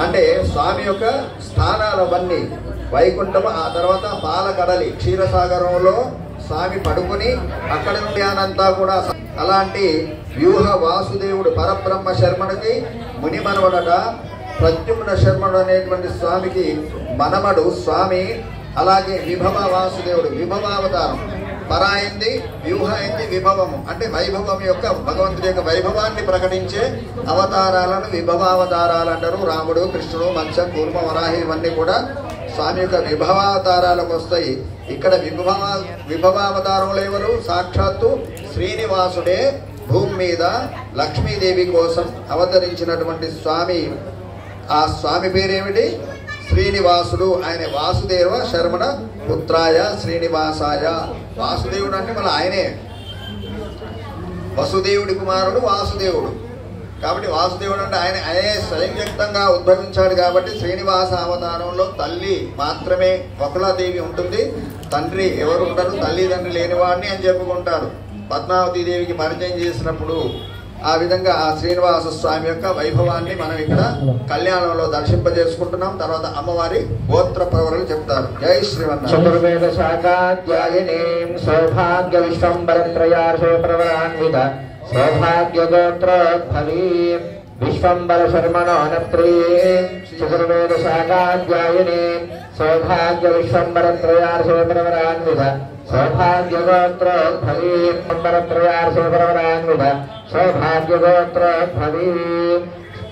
అంటే స్వామి యొక్క స్థానాలు అవన్నీ వైకుంఠము, ఆ తర్వాత పాలకడలి క్షీరసాగరంలో స్వామి పడుకుని అక్కడ నుండి అనంతా కూడా అలాంటి వ్యూహ వాసుదేవుడు పరబ్రహ్మ శర్మడికి ముని మనవడట. ప్రద్యుమ్న శర్మడు అనేటువంటి స్వామికి మనమడు స్వామి. అలాగే విభవ వాసుదేవుడు విభవావతారం, పరాయింది వ్యూహ అయింది విభవము, అంటే వైభవం యొక్క భగవంతుడి యొక్క వైభవాన్ని ప్రకటించే అవతారాలను విభవావతారాలు అంటారు. రాముడు, కృష్ణుడు, మత్స్య, కూర్మ, వరాహి ఇవన్నీ కూడా స్వామి యొక్క విభవావతారాలకు వస్తాయి. ఇక్కడ విభవావతారంలో ఎవరు? సాక్షాత్తు శ్రీనివాసుడే భూమి మీద లక్ష్మీదేవి కోసం అవతరించినటువంటి స్వామి. ఆ స్వామి పేరేమిటి? శ్రీనివాసుడు. ఆయన వాసుదేవ శర్మణ పుత్రాయ శ్రీనివాసాయ. వాసుదేవుడు అంటే మళ్ళీ ఆయనే వసుదేవుడి కుమారుడు వాసుదేవుడు. కాబట్టి వాసుదేవుడు అంటే ఆయనే స్వయంవ్యక్తంగా ఉద్భవించాడు. కాబట్టి శ్రీనివాస అవతారంలో తల్లి మాత్రమే వకులాదేవి ఉంటుంది, తండ్రి ఎవరు ఉంటారు? తల్లిదండ్రి లేనివాడిని అని చెప్పుకుంటారు. పద్మావతి దేవికి పరిచయం చేసినప్పుడు ఆ విధంగా ఆ శ్రీనివాస స్వామి యొక్క వైభవాన్ని మనం ఇక్కడ కళ్యాణంలో దర్శింపజేసుకుంటున్నాం. తర్వాత అమ్మవారి గోత్ర ప్రవరలు చెప్తారు. జై శ్రీవన్న. చతుర్వేద శాఖాధ్యాయినీం సౌభాగ్య విశ్వంబరత్రయార్షే ప్రవరాన్విత సౌభాగ్య గోత్రోద్భవీం విశ్వంబర శర్మణోనత్రీం చతుర్వేద శాఖాధ్యాయినీం సౌభాగ్య విశ్వంబరత్రయార్షే ప్రవరాన్విత సౌభాగ్య గోత్రోద్భవీం విశ్వంబరత్రయార్షే ప్రవరాన్విత సౌభాగ్య గోత్రోద్భవీం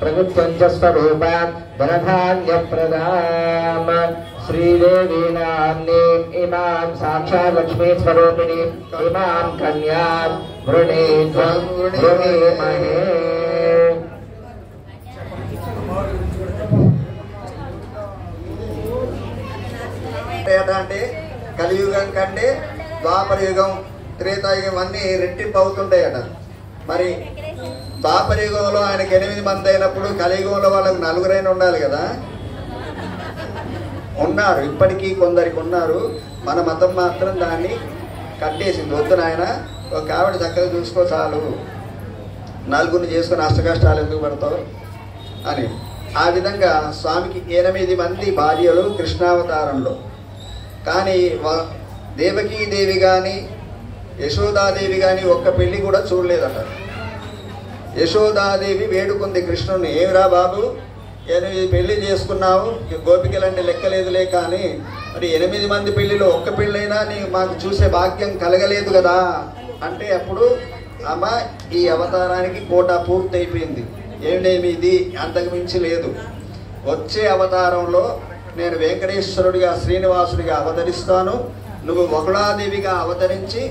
ప్రకృత్యంచ స్వరూపాం ధనధాన్యప్రదాం శ్రీదేవీ నామ్నీం ఇమాం సాక్షాత్ లక్ష్మీ స్వరూపిణీం ఇమాం కన్యాం వృణీత్వం వృణీమహే. అంటే కలియుగం కంటే ద్వాపర యుగం, త్రేతాయుగం అన్నీ రెట్టింపు అవుతుంటాయట. మరి ద్వాపర యుగంలో ఆయనకు 8 మంది అయినప్పుడు కలియుగంలో వాళ్ళకు 4 ఉండాలి కదా. ఉన్నారు, ఇప్పటికీ కొందరికి ఉన్నారు. మన మతం మాత్రం దాన్ని కట్టేసింది. వద్దు నాయన, ఒక ఆవిడ చక్కగా చూసుకో చాలు, 4 చేసుకుని అష్టకష్టాలు ఎందుకు పడతావు అని. ఆ విధంగా స్వామికి 8 మంది భార్యలు కృష్ణావతారంలో. కానీ దేవకీదేవి కానీ యశోదాదేవి కానీ ఒక్క పెళ్ళి కూడా చూడలేదట. యశోదాదేవి వేడుకుంది కృష్ణుని, ఏమిరా బాబు 8 పెళ్లి చేసుకున్నావు, గోపికలంటే లెక్కలేదులే, కానీ మరి 8 మంది పెళ్లిలో ఒక్క పెళ్ళైనా మాకు చూసే భాగ్యం కలగలేదు కదా అంటే, అప్పుడు అమ్మ ఈ అవతారానికి కోటా పూర్తి అయిపోయింది, ఏమేమి ఇది అంతకు మించి లేదు. వచ్చే అవతారంలో నేను వెంకటేశ్వరుడిగా శ్రీనివాసుడిగా అవతరిస్తాను, నువ్వు వకుళాదేవిగా అవతరించి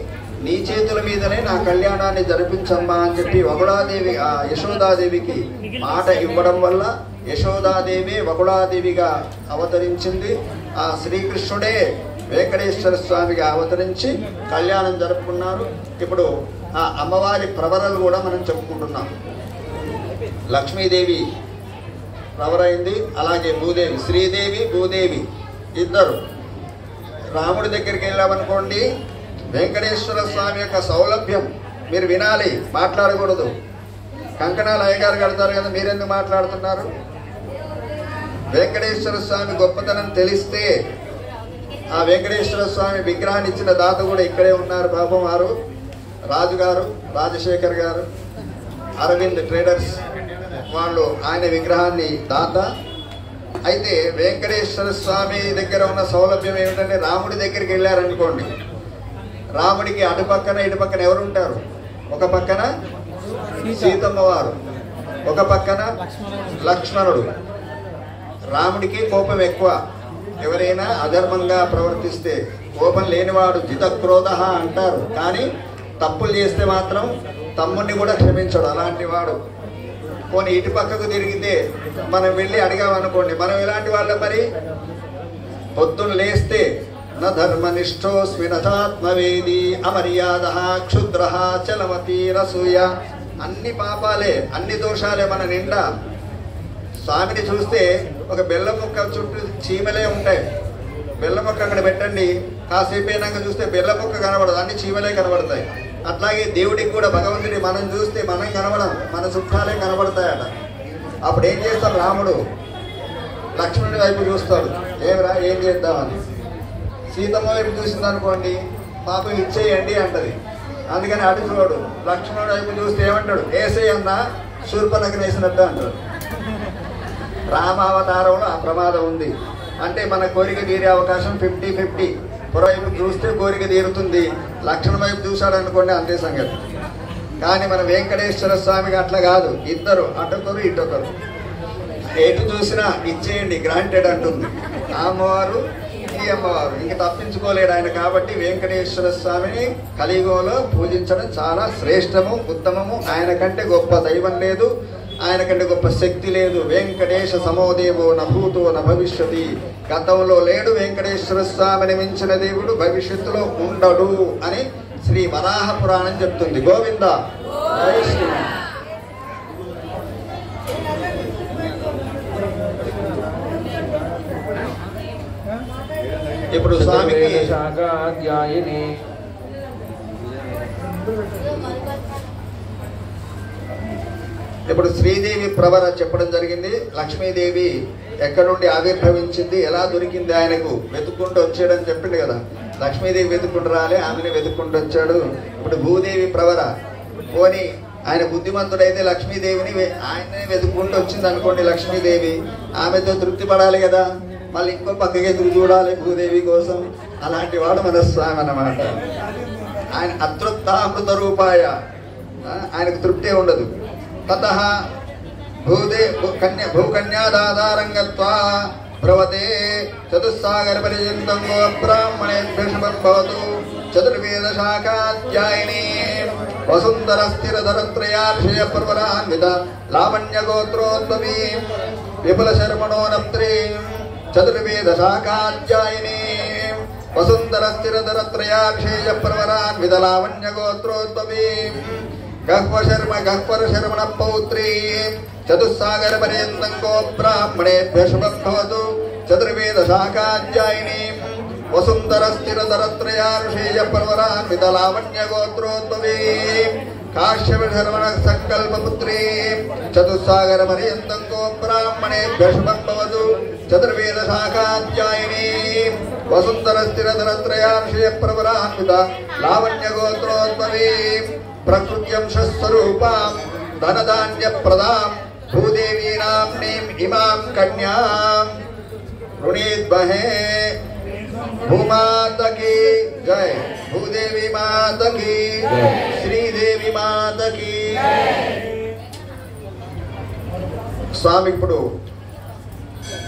నీ చేతుల మీదనే నా కళ్యాణాన్ని జరిపించమ్మా అని చెప్పి వకుళాదేవి యశోదాదేవికి మాట ఇవ్వడం వల్ల యశోదాదేవి వకుళాదేవిగా అవతరించింది. ఆ శ్రీకృష్ణుడే వెంకటేశ్వర స్వామిగా అవతరించి కళ్యాణం జరుపుకున్నారు. ఇప్పుడు ఆ అమ్మవారి ప్రవరలు కూడా మనం చెప్పుకుంటున్నాం. లక్ష్మీదేవి ప్రవరైంది, అలాగే భూదేవి, శ్రీదేవి భూదేవి ఇద్దరు. రాముడి దగ్గరికి వెళ్ళామనుకోండి, వెంకటేశ్వర స్వామి యొక్క సౌలభ్యం మీరు వినాలి, మాట్లాడకూడదు. కంకణాలు అయ్యగారు కడతారు కదా, మీరెందుకు మాట్లాడుతున్నారు? వెంకటేశ్వర స్వామి గొప్పతనం తెలిస్తే, ఆ వెంకటేశ్వర స్వామి విగ్రహాన్ని ఇచ్చిన దాత కూడా ఇక్కడే ఉన్నారు పాపం. వారు రాజుగారు, రాజశేఖర్ గారు, అరవింద్ ట్రేడర్స్ వాళ్ళు ఆయన విగ్రహాన్ని దాత. అయితే వెంకటేశ్వర స్వామి దగ్గర ఉన్న సౌలభ్యం ఏమిటంటే, రాముడి దగ్గరికి వెళ్ళారనుకోండి, రాముడికి అటుపక్కన ఇటుపక్కన ఎవరు ఉంటారు? ఒక పక్కన సీతమ్మ వారు, ఒక పక్కన లక్ష్మణుడు. రాముడికి కోపం ఎక్కువ, ఎవరైనా అధర్మంగా ప్రవర్తిస్తే కోపం లేనివాడు జితక్రోధ అంటారు, కానీ తప్పులు చేస్తే మాత్రం తమ్ముడిని కూడా క్షమించడు అలాంటి వాడు. పోనీ ఇటు పక్కకు తిరిగితే మనం వెళ్ళి అడిగామనుకోండి, మనం ఎలాంటి వాళ్ళం? మరి పొద్దున్న లేస్తే న ధర్మనిష్టోస్మి నచాత్మవేది అమర్యాద క్షుద్ర చలమతి రసూయ, అన్ని పాపాలే, అన్ని దోషాలే మన నిండా. స్వామిని చూస్తే ఒక బెల్లం ముక్క చుట్టూ చీమలే ఉంటాయి. బెల్లం ముక్క అక్కడ పెట్టండి, కాసేపు అయినాక చూస్తే బెల్లం ముక్క కనబడదు, అన్ని చీమలే కనబడతాయి. అట్లాగే దేవుడికి కూడా భగవంతుడి మనం చూస్తే మనం కనబడం, మన చుట్టాలే కనబడతాయట. అప్పుడు ఏం చేస్తాడు రాముడు? లక్ష్మణుడి వైపు చూస్తాడు, ఏమిరా ఏం చేద్దామని. సీతమ్మ వైపు చూసింది అనుకోండి, పాపం ఇచ్చేయండి అంటది. అందుకని అటు చూడు. లక్ష్మణుడి వైపు చూస్తే ఏమంటాడు, ఏసై అన్న శూర్పణఖ వేసినట్టు అంటాడు. రామావతారంలో ఆ ప్రమాదం ఉంది. అంటే మన కోరిక తీరే అవకాశం 50-50. పురవైపు చూస్తే కోరిక తీరుతుంది, లక్ష్మణ వైపు చూశాడు అనుకోండి అంతే సంగతి. కానీ మన వెంకటేశ్వర స్వామికి అట్లా కాదు, ఇద్దరు అటొకరు ఇటొకరు, ఎటు చూసినా ఇచ్చేయండి గ్రాంటెడ్ అంటుంది ఆ అమ్మవారు ఈ అమ్మవారు. ఇంక తప్పించుకోలేడు ఆయన. కాబట్టి వెంకటేశ్వర స్వామిని కలియుగంలో పూజించడం చాలా శ్రేష్టము, ఉత్తమము. ఆయన కంటే గొప్ప దైవం లేదు, ఆయన కంటే గొప్ప శక్తి లేదు. వెంకటేశ సమోదేవో నభూతో న భవిష్యతి. గతంలో లేడు వెంకటేశ్వర స్వామిని మించిన దేవుడు, భవిష్యత్తులో ఉండడు అని శ్రీ వరాహ పురాణం చెప్తుంది. గోవింద జై శ్రీరామ్. ఇప్పుడు స్వామికి ఇప్పుడు శ్రీదేవి ప్రవర చెప్పడం జరిగింది. లక్ష్మీదేవి ఎక్కడి నుండి ఆవిర్భవించింది, ఎలా దొరికింది ఆయనకు, వెతుక్కుంటూ వచ్చాడని చెప్పిండు కదా. లక్ష్మీదేవి వెతుక్కుంటూ రాలే, ఆమెనే వెతుక్కుంటూ వచ్చాడు. ఇప్పుడు భూదేవి ప్రవర, పోని ఆయన బుద్ధిమంతుడైతే లక్ష్మీదేవిని ఆయనే వెతుక్కుంటూ వచ్చింది అనుకోండి. లక్ష్మీదేవి ఆమెతో తృప్తి పడాలి కదా, మళ్ళీ ఇంకో పక్కకి ఎదురు చూడాలి భూదేవి కోసం. అలాంటి వాడు మన స్వామి అన్నమాట. ఆయన అతృప్తామృత రూపాయ, ఆయనకు తృప్తే ఉండదు. తతః భూకన్యాదారంగత్వా ప్రవతే చతుస్సాగర పర్యంతం బ్రాహ్మణేభ్యశుభవతు చతుర్వేద శాఖాధ్యాయిని వసుంధర స్థిరధరత్రయార్షయ పర్వరాన్విత లావణ్య గోత్రోద్భవీ విపుల శర్మణోనప్త్రీం చతుర్వేద శాఖాధ్యాయిని వసుంధర స్థిరధరత్రయార్షేయ పర్వరాన్విత లావణ్య గోత్రోద్భవీ గహ్వర శర్మణ పౌత్రీ చతుస్సాగర పర్యంతం గో బ్రాహ్మణేభ్య శుభవతు చతుర్వేద శాఖాధ్యాయిని వసుంధర స్థిరధరత్రయార్షేయ పర్వరాన్విత లావణ్య గోత్రోద్భవీ కాశ్యప శర్మణ సంకల్పపుత్రీ చతుస్సాగర పర్యంతం గో బ్రాహ్మణేభ్య శుభవతు చతుర్వేద శాఖాధ్యాయిని వసుంధర స్థిరధరత్రయార్షేయ పర్వరాన్విత లావణ్య గోత్రోద్భవీ ప్రకృత్యంశస్వరూపాం ధనధాన్య ప్రదాం భూదేవీ నామ్నీం ఇమాం కన్యాం రుణీద్మహే. భూమాతకి జై, భూదేవి మాతకి, శ్రీదేవి మాతకి. స్వామి ఇప్పుడు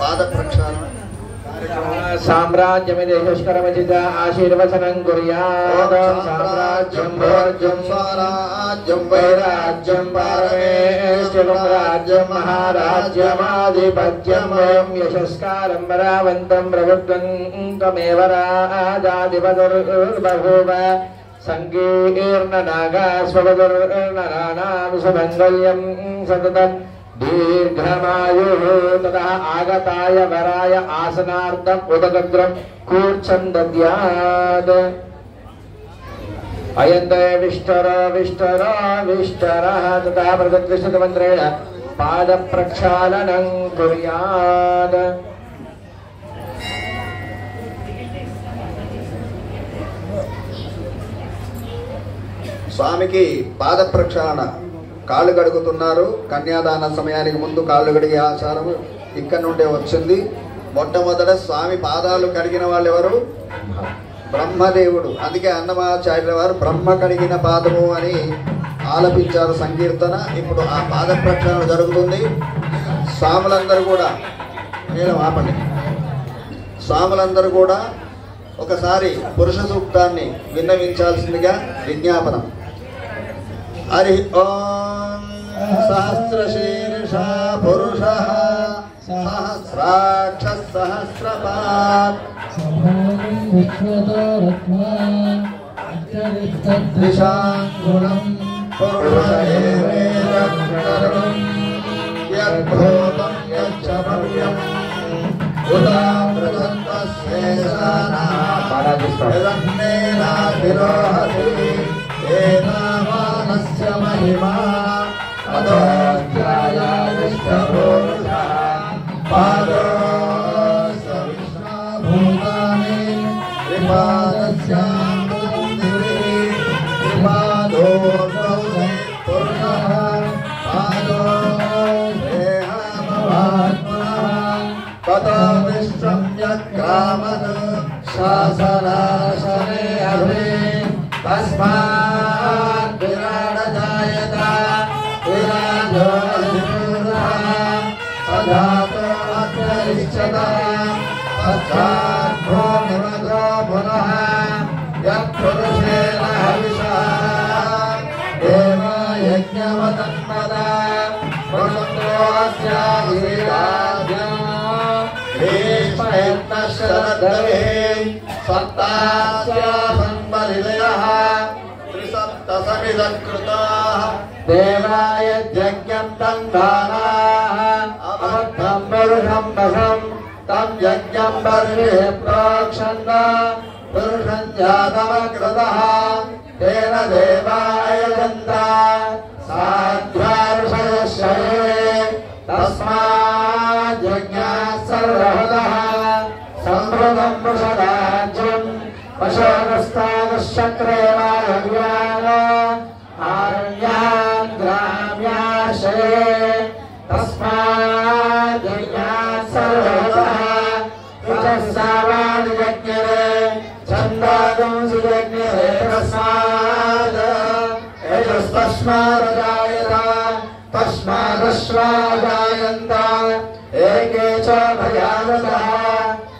పాద ప్రక్షాళన సామ్రాజ్యమిదేశస్కరమజిత ఆశీర్వచనం కుర్యాత్. సామ్రాజ్యం భోజ్యం స్వరాజ్యం వైరాజ్యం పరమేశ్వరం రాజ్యం మహారాజ్యమాధిపత్యం వయం యశస్కారం వరావంతం ప్రభుత్వం తమేవ రాజాధిపతిర్బభూవ సంకీర్ణనాగాస్వపతిర్నరాణాం సుమంగళ్యం సతతం దీర్ఘమాయుః. తతః ఆగతాయ వరాయ ఆసనార్థం ఉదగగ్రం కూర్చన్ దద్యాత్. అయంతే విష్టర విష్టర విష్టరః. తతః ప్రదక్షిణమంత్రేణ పాద ప్రక్షాళనం కుర్యాత్. స్వామికి పాద ప్రక్షాళన, కాళ్ళు కడుగుతున్నారు. కన్యాదాన సమయానికి ముందు కాళ్ళు కడిగే ఆచారం ఇక్కడ నుండే వచ్చింది. మొట్టమొదట స్వామి పాదాలు కడిగిన వాళ్ళు ఎవరు? బ్రహ్మదేవుడు. అందుకే అన్నమాచార్యుల వారు బ్రహ్మ కడిగిన పాదము అని ఆలపించారు సంకీర్తన. ఇప్పుడు ఆ పాద ప్రక్షాళన జరుగుతుంది. స్వాములందరూ కూడా ఆపండి. స్వాములందరూ కూడా ఒకసారి పురుష సూక్తాన్ని విన్నవించాల్సిందిగా విజ్ఞాపనం. హరి ఓం సహస్రశీర్షా పురుషః సహస్రాక్ష సహస్రపాత్ దిశాంగుణం పురుషేవేదం యద్భూతం యచ్చ భవ్యం ఉదాహృతస్యేషానాభిరోహతి ఏతావానస్య మహిమా అదోధ్యాయ విష్ణుపురుషః పాదో शासनाशने अभे तस्मात् विराट जायत विराजो सजातो अत्यरिष्यतः पश्चाद्भो निमगो पुनः यत्पुरुषेण हविषा देव यज्ञवतन्मदा पुरुषोऽस्याभिराज्ञम् भीष्मयत्नशरदवे सत्तास्या संवरिदयः त्रिसप्तसमिदकृताः देवाय यज्ञं तन्दानाः अमर्थं पुरुषं वशं तं यज्ञं बर्हिः प्रोक्षन् पुरुषं जातमकृतः तेन देवाय यजन्ता साध्यार्षयश्रये तस्मात् यज्ञात् सर्वहतः संभृतं वृषराज्यं वशोदस्तादश्चक्रे वायव्यान् आरण्यान् ग्राम्याश्रये तस्मात् यज्ञात् सर्वहतः ऋतस्सावान् यज्ञरे छन्दागुंसि यज्ञरे तस्मात् यजस्तस्मादजायत तस्मादश्वाजायन्त एके च भयानतः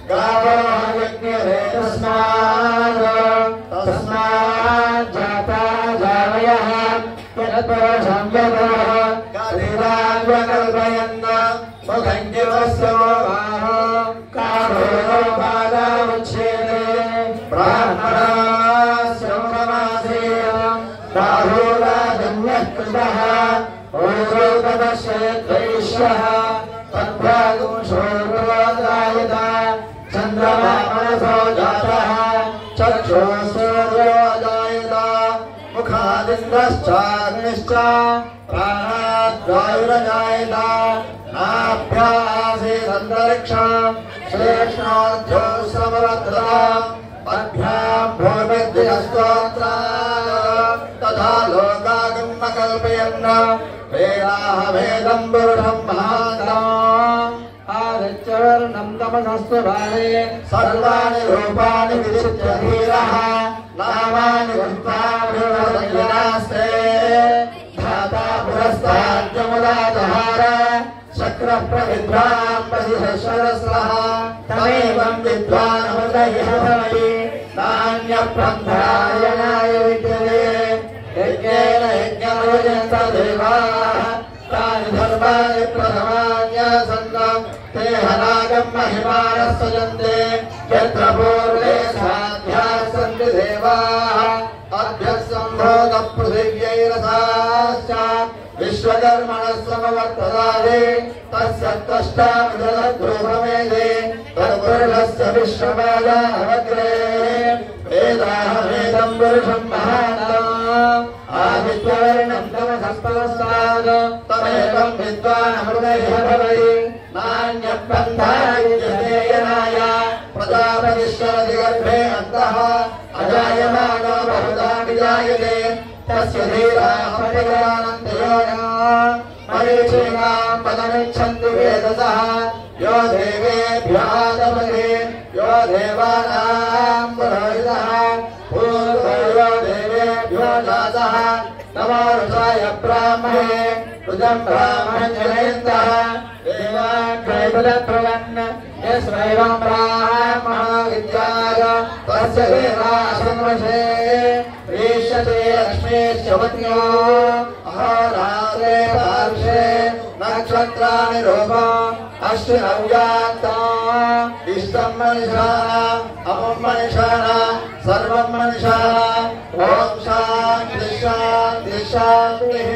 गावो यज्ञरे तस्मात् जाता जावयः यत्पुरुषं यतः कलिराव्यकल्पयन् मुखञ्जीवस्य बाहो कारो बाधामुच्छेदे ब्राह्मणस्य मुखमासीनं राहुराजन्यः कृतः ओरोपदश्यद्वैष्यः तद्भागुंशोर्वजायत चन्द्रमा मनसो जातः चक्षुः सूर्यो जायत मुखादिन्द्रश्चाग्निश्च प्राणाद्वायुरजायत नाभ्यासीदन्तरिक्षं श्रेष्ठोऽध्यो समवर्तत पद्भ्यां भूमिर्दिनस्तोत्रम् तथा लोकागम कल्पयन् वेदाः वेदं पुरुषं महान्तम् आदित्यवर्णं तमसस्तु भाले सर्वाणि रूपाणि विचित्य धीरः नामानि वृत्ताभिवदयनास्ते धाता पुरस्ताद्यमुदाजहार चक्रः प्रविद्वान् परिशरस्रः तमेवं विद्वानमुदयः भवति नान्यपन्थायनाय विद्यते यज्ञेन यज्ञमयजन्त देवाः तानि धर्माणि प्रथमान्यासन्नं ते हनागं महिमानः सजन्ते यत्र पूर्वे साध्याः सन्ति देवाः अभ्यः सम्भोगः पृथिव्यैरथाश्च विश्वकर्मणः समवर्तदादे तस्य त्वष्टामिदध्रुवमेधे तत्पुरुषस्य विश्वमायावग्रे वेदाः वेदं पुरुषं महान्तम् आदित्यवर्णं तमसस्तवस्तात् तमेवं विद्वानमृतयः भवति नान्यपन्था विद्यते यनाय प्रजापतिश्चरति गर्भे अन्तः अजायमानो बहुधा विजायते तस्य धीराः प्रतिगृह्णन्ति योनिः मरीचीनां पदमिच्छन्ति वेदसः यो देवेभ्यः तपते यो देवानां पुरोहितः पूर्वो यो देवेभ्यो जातः नमो ऋषाय ब्राह्मणे ऋजं ब्राह्मणजनयन्तः देवाग्रैवलप्रवन् यस्वैवं ब्राह्मणो विद्याय तस्य देवासंवशे प्रेष्यते लक्ष्मीश्चवत्यो अहोरात्रे पार्श्वे नक्षत्राणि रूपम् अष्टनव्यात्तम् इष्टं मनिषाणाम् अपं मनिषाणाम् सर्वं मनिषाणाम् ॐ शान्तिः शान्तिः शान्तिः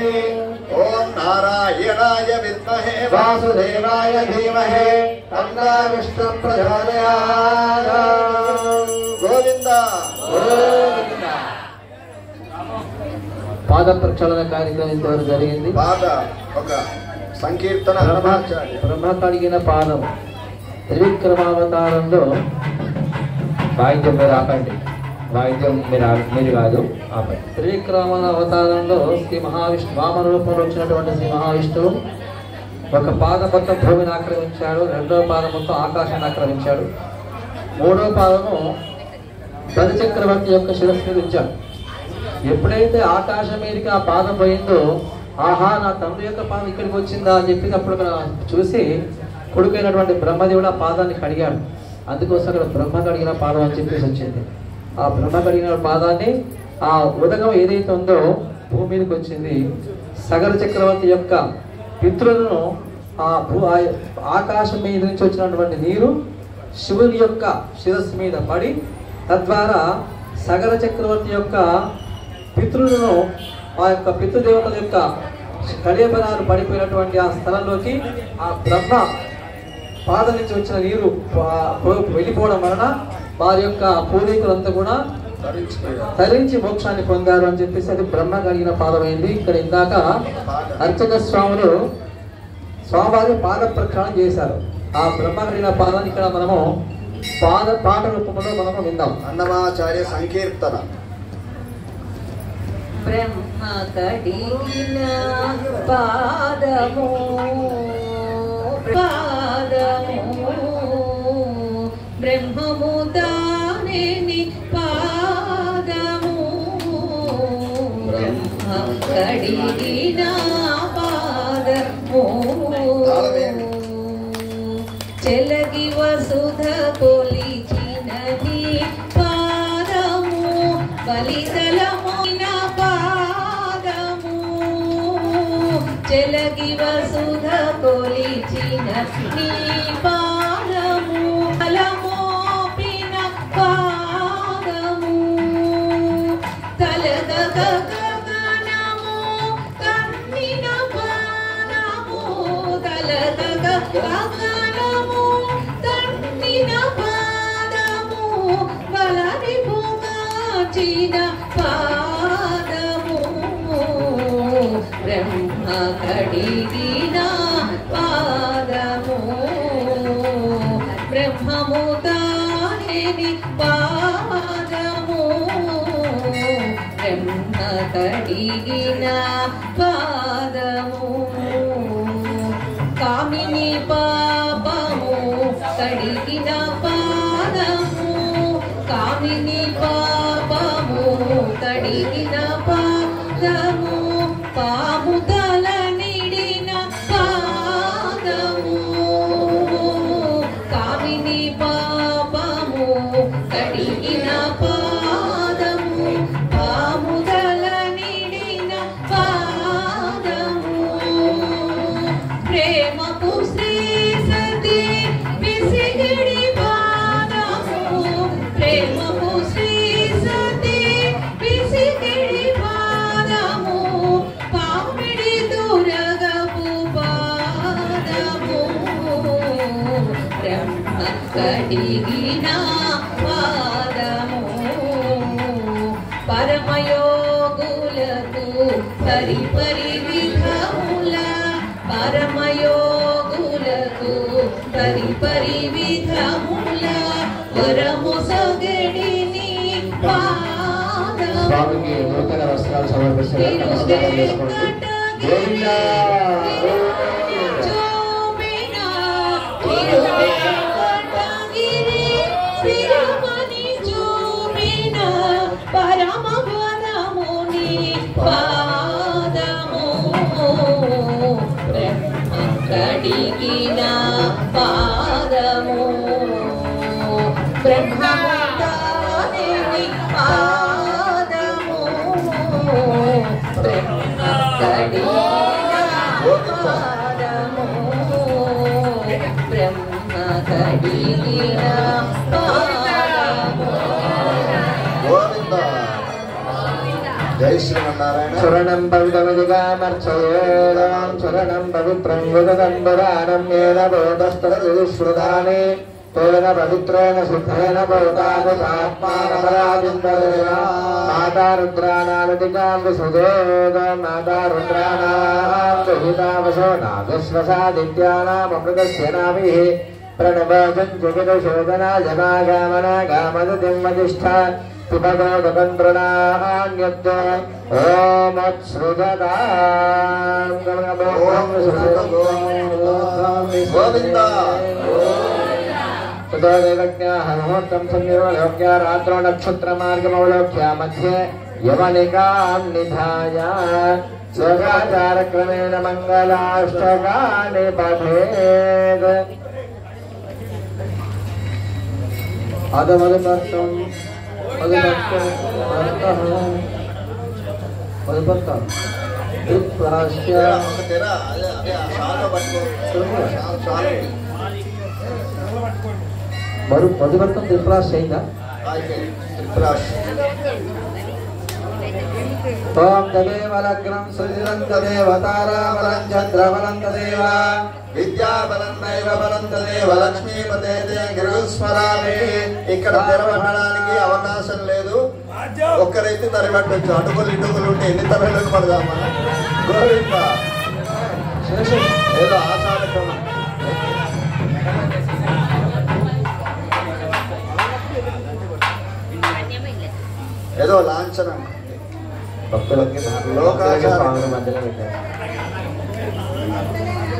ॐ नारायणाय विद्महे वासुदेवाय धीमहि तन्नो विष्णुः प्रचोदयात् गोविन्द गोविन्द పాద ప్రక్షాళన కార్యక్రమం ఇంతవరకు జరిగింది. పాద ఒక సంకీర్తన బ్రహ్మ కడిగిన పాదం త్రివిక్రమావతారంలో వాయిద్యం మీరు ఆపండి. వాయిద్యం మీరు కాదు, ఆపండి. త్రివిక్రమణ అవతారంలో శ్రీ మహావిష్ణు వామన రూపంలో వచ్చినటువంటి శ్రీ మహావిష్ణువు ఒక పాదం మొత్తం భూమిని ఆక్రమించాడు, రెండవ పాదం మొత్తం ఆకాశాన్ని ఆక్రమించాడు, మూడవ పాదము బలిచక్రవర్తి యొక్క శిరస్సు మీద ఉంచాడు. ఎప్పుడైతే ఆకాశం మీదకి ఆ పాదం పోయిందో, ఆహా నా తండ్రి యొక్క పాదం ఇక్కడికి వచ్చిందా అని చెప్పి అప్పుడు చూసి కొడుకైనటువంటి బ్రహ్మదేవుడు ఆ పాదాన్ని కడిగాడు. అందుకోసం అక్కడ బ్రహ్మ కడిగిన పాదం అని చెప్పేసి వచ్చింది. ఆ బ్రహ్మ కడిగిన పాదాన్ని ఆ ఉదకం ఏదైతే ఉందో భూమి మీదకి వచ్చింది. సగర చక్రవర్తి యొక్క పితృలను ఆకాశం మీద నుంచి వచ్చినటువంటి నీరు శివుని యొక్క శిరస్సు మీద పడి తద్వారా సగర చక్రవర్తి యొక్క పితృలను ఆ యొక్క పితృదేవతల యొక్క కళేబరాలు పడిపోయినటువంటి ఆ స్థలంలోకి ఆ బ్రహ్మ పాదం నుంచి వచ్చిన నీరు వెళ్ళిపోవడం వలన వారి యొక్క పూర్వీకులంతా కూడా తరించి మోక్షాన్ని పొందారు అని చెప్పేసి అది బ్రహ్మ కలిగిన పాదమైంది. ఇక్కడ ఇందాక అర్చక స్వాములు స్వామివారి పాద ప్రక్షాళన చేశారు. ఆ బ్రహ్మ కలిగిన పాదాన్ని ఇక్కడ మనము పాట రూపంలో మనము విందాం. అన్నమాచార్య సంకీర్తన. బ్రహ్మ కడిగిన పాదము బ్రహ్మము తానేని పాదము బ్రహ్మ కడిగిన పాదము చెలగి వసుధ కొలిచినది పాదము బలితలమైన పాదము చెలగి వసుధ కొలిచిన నీ పాదము బలమోపిన పాదము తలద గగనము కన్నిన పాదము తలద గగనము కన్నిన పాదము బలని భూగాచిన పాదము బ్రహ్మ కడిగిన పాదము బ్రహ్మము తానేని పాదము బ్రహ్మ కడిగిన పాదము కామిని పాపము కడిగిన పాదము కామిని పాపము కడిగిన పాదము పాము తల నిడిన పాదము కామిని పాపము కడిగిన పాదము పాము తల నిడిన పాదము ప్రేమపు శ్రీ సతి విసిగిడి పాదము ప్రేమపు శ్రీ సతి విసిగిడి పాదము పామిడి దురగపు పాదము బ్రహ్మ కడిగిన పాదము పరమయోగులకు పరిపరి విధముల పరమయోగులకు పరిపరి విధముల వరము సగడిని పాదము స్వామికి నూతన వస్త్రాలు సమర్పిస్తారు. నమస్కారం చేసుకోండి. గోవిందా పరమ పదముని పాదము బ్రహ్మ కడిగిన పాదము బ్రహ్మము తానేని పాదము బ్రహ్మ కడిగిన పాదము బ్రహ్మ కడిగిన పాదము గోవింద. జై శ్రీమన్నారాయణ. శరణం భవితమిదిగామర్చయేదాం శరణం పవిత్రం విదదంబరాణం ఏన బోధస్తరదుశ్రుతాని తేన పవిత్రేణ శుద్ధేన భవతాత్మానపరాజిందరేణ మాతా రుద్రాణామతికాం విసుదేదం మాతా రుద్రాణాం దుహితావశో నాగశ్వసాదిత్యానామృతస్య నాభిః प्रणवाजं जगदशोदना जनागामना गामदतिं वदिष्ठा पिबदोदकन्द्रणान्यद् ॐ अत्सृजतां गोविन्दा तदोदेवज्ञाः मुहूर्तं संनिर्वलोक्य रात्रौ नक्षत्रमार्गमवलोक्य मध्ये यवनिकां निधाय स्वगाचारक्रमेण मङ्गलाष्टकानि पठेत् अदमदपर्तं మధువర్తం త్రిపురాశ్ అయిందా? ఓం తదేవ లగ్నం సుజిరం తదేవ తారాబలం చంద్రబలం తదేవ విద్యాబలం దైవ బలం తదేవ లక్ష్మీపతే గురుస్మరామి. ఇక్కడ తెరవడానికి అవకాశం లేదు, ఒక్కరైతే తరిపెట్టచ్చు. అటుకులు ఇటుకులు ఉంటే ఎన్ని తరగతులు పడదామా? గోవింద ఏదో ఆచార క్రమం. ఏదో లాంఛనం భక్తులకి లోకాచారం. స్వామి మధ్యలో పెట్టారు,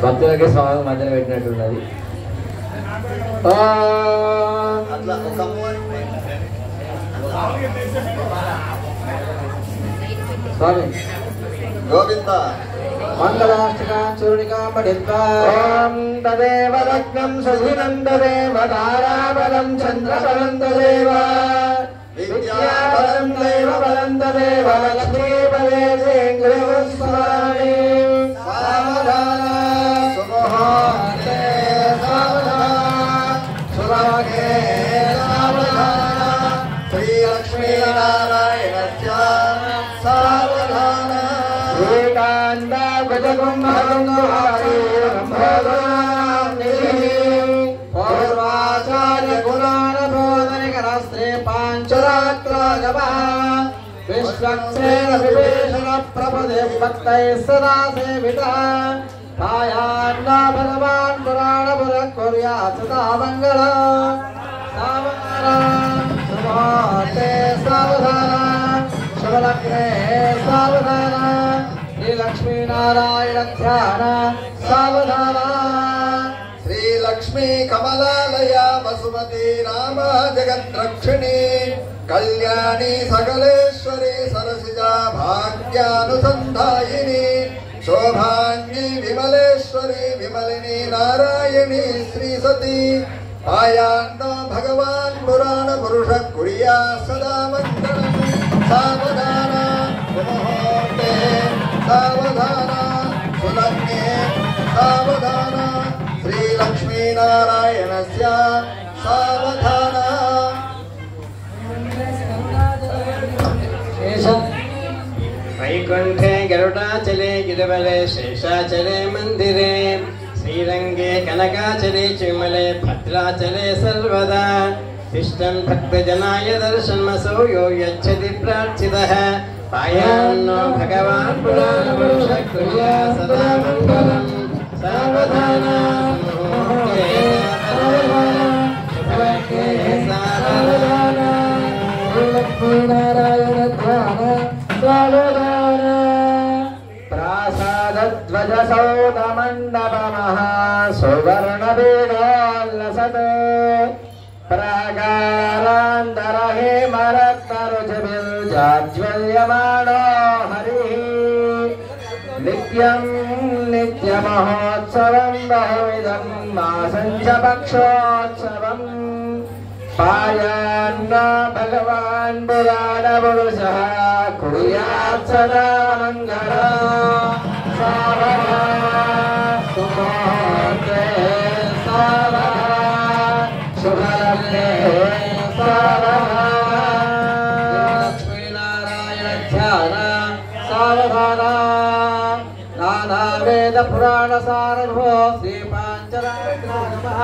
భక్తులకి స్వామి మధ్యలో పెట్టినట్టున్నది. అట్లా ఒక స్వామి గోవింద మంగళాష్టకాం చూర్ణికాం పఠిత్వా ఓం తదేవ లగ్నం సుజిరం తదేవ తారాబలం చంద్రబలం తదేవ విద్యాబలం దైవ బలం తదేవ లక్ష్మీపదే గురుస్మరామి. సావధాన సుముహూర్తే సావధాన సులభే సావధాన శ్రీలక్ష్మీనారాయణస్య సావధాన శ్రీకాంత పూర్వాచార్య గుణానబోధనికరస్త్రే పాంచరాత్రాగమ విశ్వక్సేన విభీషణ ప్రపదే భక్తై సదా సేవిత పాయాన్న భగవాన్ పురాణపుర కుర్యాత్ సదా మంగళ. సావధాన సుముహూర్తే సావధాన శుభలగ్నే సావధాన శ్రీలక్ష్మీనారాయణ ధ్యాన సావధాన. శ్రీలక్ష్మీ కమలాలయ వసుమతి రామ జగద్రక్షిణి కళ్యాణి సకలేశ్వరి సరసిజా భాగ్యానుసంధాయిని శోభాంగి విమలేశ్వరి విమలిని నారాయణి శ్రీ సతీ ఆయాన్నో భగవాన్ పురాణ పురుష కుర్యా సదా మంగళం. సావధాన ముహూర్తే సావధాన సులగ్నే సావధాన శ్రీలక్ష్మీనారాయణస్య సావధాన. వైకుంఠే గరుడాచలే గిరివలే శేషాచలే మందిరే శ్రీరంగే కనకాచలే చిమలే భద్రాచలే సర్వదా తిష్టన్ భక్తజనాయ దర్శనమసో యో యచ్చతి ప్రార్థితః పాయాన్నో భగవాన్ పురాణపురుష కుర్యా సదా మంగళం. సావధాన ముహూర్తే సావధాన శుభలగ్నే సావధాన శ్రీలక్ష్మీనారాయణ ధ్యాన సావధాన. ప్రాసాదధ్వజ సౌధమండపమః సువర్ణబీడోల్లసత్ ప్రాకారాంతరహేమరత్నరుచిభిర్జాజ్వల్యమాణో హరిః నిత్యం నిత్యమహోత్సవం బహువిధం మాసం చ పక్షోత్సవం. పాయాన్న భగవాన్ పురాణపురుషः కుర్యాత్ సదా మంగళం. సావధాన సుముహూర్తే సావధాన శుభలగ్నే సావధాన లక్ష్మీనారాయణ ధ్యాన సావధాన. నానా వేద పురాణ సారభో శ్రీ పాంచరాత్రాగమః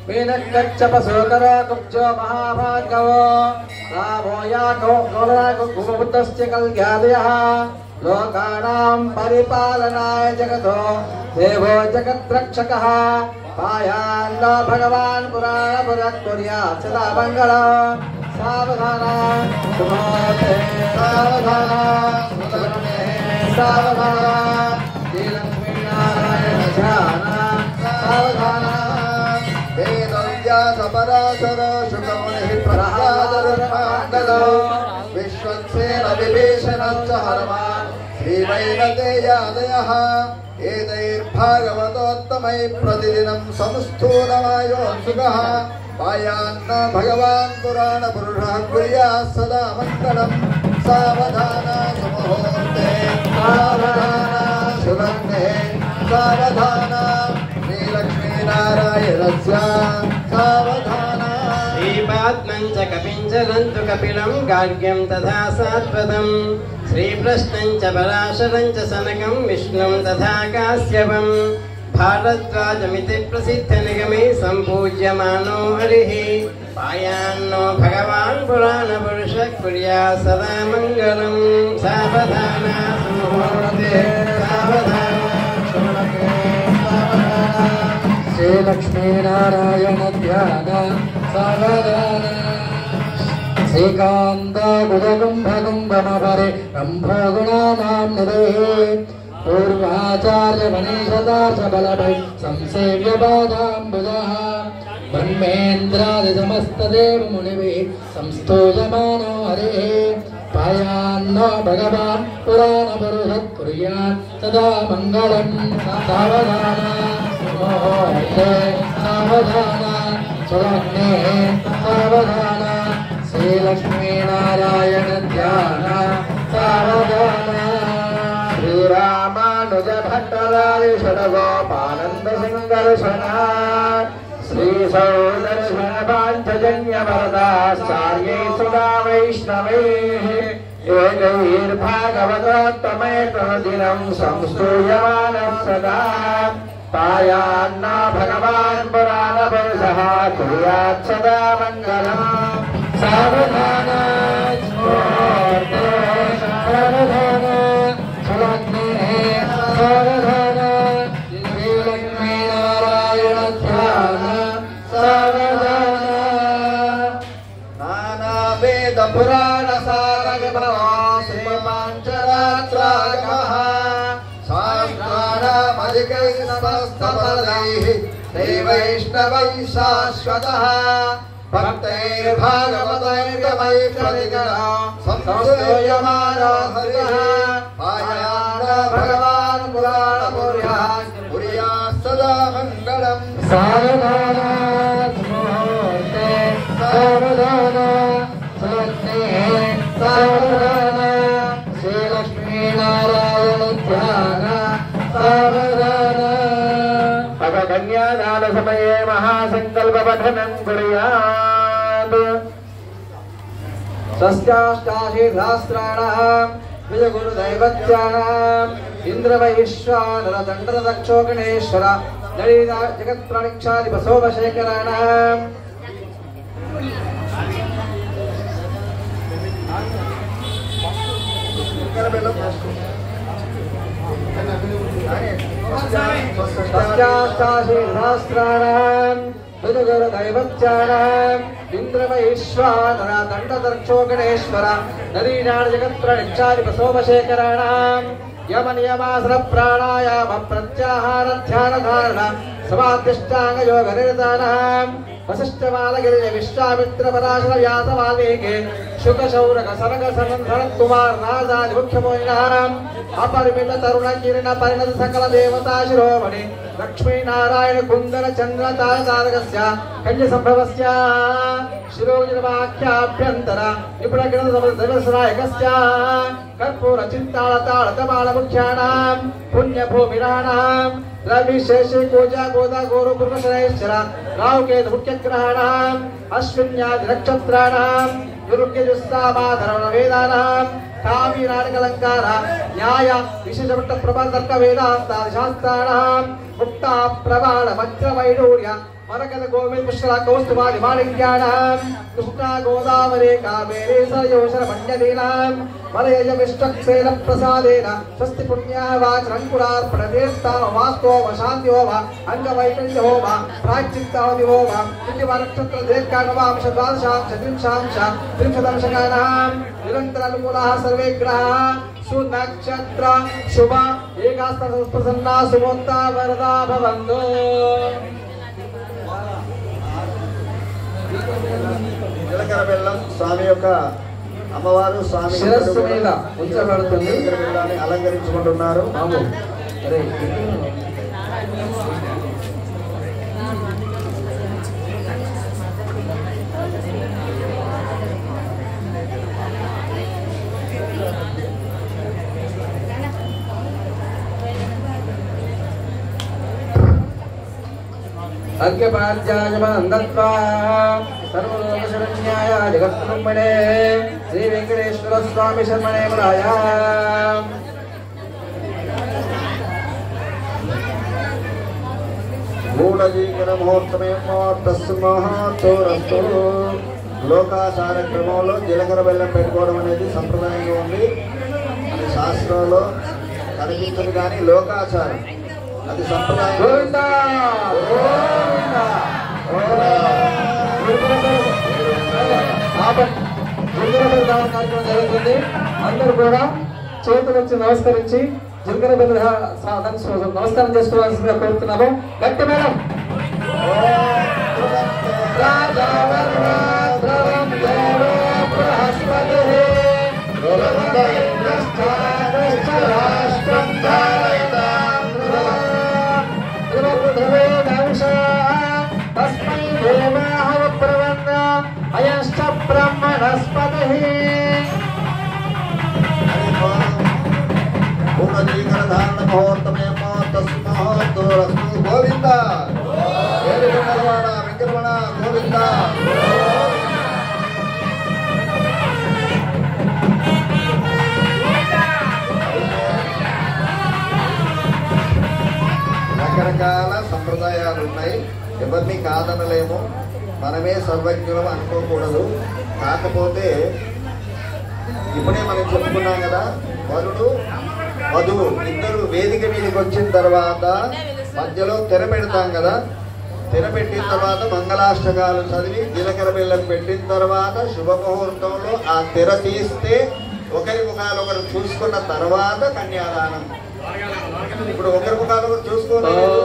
మీనక్కచ్చపశోకర కుబ్జో మహాభాగవో రామో యాకో గౌరరాగో కుమబుద్ధస్య కల్యాదయః लोकानां परिपालनाय जगतो देवो जगद्रक्षकः पायान्न भगवान् पुराणपुरत्कुर्यात् सदा मङ्गलम् सावधान सुमोते सावधान सावधान श्रीलक्ष्मीनारायण ध्यान सावधान वेदव्यासपराशर शुकमुनिः प्रह्लादो विश्वक्सेन विभीषणश्च हनुमान् श्रीवैनतेयादयः एतैर्भागवतोत्तमैः प्रतिदिनं संस्थूलमायोत्सुकः पायान्न भगवान् पुराणपुरुषः कुर्यात् सदा मङ्गलम् सावधान सुमुहूर्ते सावधान सुलग्ने सावधान श्रीलक्ष्मीनारायणस्य सावधान श्रीपाद्मं च कपिं च नन्तु कपिलं गार्ग्यं तथा सात्वतं श्रीप्रश्नं च पराशरं च सनकं विष्णुं तथा काश्यपं भारद्वाजमिति प्रसिद्धनिगमे सम्पूज्यमानो हरिः पायान्नो भगवान् पुराणपुरुषः कुर्यात् सदा मङ्गलं सावधान सुमुहूर्ते सावधान श्रीलक्ष्मीनारायण ध्यान सावधान श्रीकान्त गुरुकुम्भकुम्भमपरे रम्भगुणानां निधये पूर्वाचार्य मनीषदाच बलभै संसेव्यपादाम्बुजः ब्रह्मेन्द्रादिसमस्तदेव मुनिभिः संस्तूयमानो हरिः पायान्नो भगवान् पुराणपुरुषः कुर्यात् तदा मङ्गलं सावधान मुहूर्ते सावधान सुलग्ने सावधान श्रीलक्ष्मीनारायण ध्यान सावधान श्रीरामानुज भट्टराय षडगोपानन्द संदर्शन श्रीसौदर्शन पाञ्चजन्य वरदाचार्यै सुधा वैष्णवैः एकैर्भागवतोत्तमै प्रतिदिनं संस्तूयमानः सदा पायान्न भगवान् पुराणपुरुषः कुर्यात् सदा मङ्गलम् सावधान सावधान सुलग्ने सावधान श्रीलक्ष्मीनारायण ध्यान सावधान नानावेद पुराण सारगमः श्रीमाञ्चरात्रागमः शास्त्राणामधिकैस्तमदैः श्रीवैष्णवैः शाश्वतः भक्तैर्भागवतैर्गमैः प्रतिदिनं संस्तूयमानो हरिः पायान्न भगवान् पुराणपुरुषः कुर्यात् सदा मङ्गलम् सावधान मुहूर्ते सावधान सुलग्ने सावधान श्रीलक्ष्मीनारायण ध्यान सावधान कन्यादान समये महासंकल्प पठनं कुर्यात् षष्ठाष्टाशीर्धास्त्राणां विजयगुरुदैवत्यानाम् इन्द्रवैश्वानरदण्डदक्षोगणेश्वर ललिता जगत्प्रणिक्षादिपशोभशेखराणाम् षष्ठाष्टाशीर्धास्त्राणां विजयगुरुदैवत्यानाम् इन्द्रवैश्वानरदण्डदक्षोगणेश्वर ललिता जगत्प्रणिक्षादिपशोभशेखराणाम् यमनियमासन प्राणायाम प्रत्याहार ध्यान धारण समाधिष्टांग योग निर्दानम् वसिष्ठमालगिरि विश्वामित्र पराशर व्यास वाल्मीकि शुक शौनक सनक सनंदन कुमार नारदादि मुख्य मोहिनाम् अपरिमित तरुण किरण परिणत सकल देवता शिरोमणि लक्ष्मी नारायण कुंदन चंद्र तारकस्य कन्या संभवस्य शिरोजनवाक्याभ्यंतर निपुण किरण देवसनायकस्य कर्पूर चिंताळ ताळ तमाल मुख्यानां पुण्य भूमिराणां रवि शेषे कोजा गोदा गोरु पुरुषरेश्वर राहुकेतु मुख्यग्रहाणां अश्विन्यादि नक्षत्राणां दुर्गजुस्तामाधरण वेदानां काव्य नाटक अलंकार न्याय विशेषपट्ट प्रबंधक वेदांत शास्त्राणां मुक्ता प्रमाण वज्र वैडूर्य మరకల గోవింద పుష్కర కౌస్తుభాది మాణిక్యానాం కృష్ణా గోదావరి కావేరీ సరయోషర మణ్యదీనాం మలయజ విష్టక్సేన ప్రసాదేన స్వస్తి పుణ్యావాచరంకురార్పణ తీర్థామ వాస్తోమ శాంతివోమ అంగవైకల్యవోమ ప్రాచిత్తావతివోమ ఇతివ నక్షత్ర దీర్ఘానవాంశ ద్వాదశాంశ త్రింశాంశ త్రింశదంశకానాం నిరంతర అనుకూలాः సర్వే గ్రహాः సునక్షత్ర శుభ ఏకాస్త ప్రసన్నా సుమోక్తా వరదా భవంతు. జీలకర్ర బెల్లం స్వామి యొక్క అమ్మవారు స్వామి శిరస్సు మీద ఉంచబడుతుంది. జీలకర్ర బెల్లాన్ని అలంకరించుకుంటున్నారు. అర్ఘ్యపాద్యాయమనందత్వా సర్వలోకశరణ్యాయ జగత్బ్రహ్మణే శ్రీ వెంకటేశ్వర స్వామి శర్మణే మురాయ. గూఢజీకర ముహూర్తమేమోర్తస్సు లోకాచార క్రమంలో జీలకర్ర బెల్లం పెట్టుకోవడం అనేది సంప్రదాయంగా ఉంది. అది శాస్త్రంలో కనిపించదు కానీ లోకాచారం అది సంప్రదాయం. జరుగుతుంది. అందరూ కూడా చేతులు వచ్చి నమస్కరించి జీలకర్ర బెల్లం నమస్కారం చేసుకోవాల్సిందిగా కోరుతున్నాము. గట్టి మేడం గూఢజీకర ధారణ ముహూర్తమేమోర్తస్సు గోవింద వెంకటరమణ గోవింద. రకరకాల సంప్రదాయాలు ఉన్నాయి. ఎవరిని కాదనలేము. మనమే సర్వజ్ఞులం అనుకోకూడదు. కాకపోతే ఇప్పుడే మనం చెప్పుకున్నాం కదా, వరుడు వధువు ఇద్దరు వేదిక మీదకి వచ్చిన తర్వాత మధ్యలో తెర పెడతాం కదా. తెర పెట్టిన తర్వాత మంగళాష్టకాలు చదివి జీలకర్ర బెల్లం పెట్టిన తర్వాత శుభముహూర్తంలో ఆ తెర తీస్తే ఒకరి ముఖాలు ఒకరు చూసుకున్న తర్వాత కన్యాదానం. ఇప్పుడు ఒకరి ముఖాలు ఒకరు చూసుకోలేదు,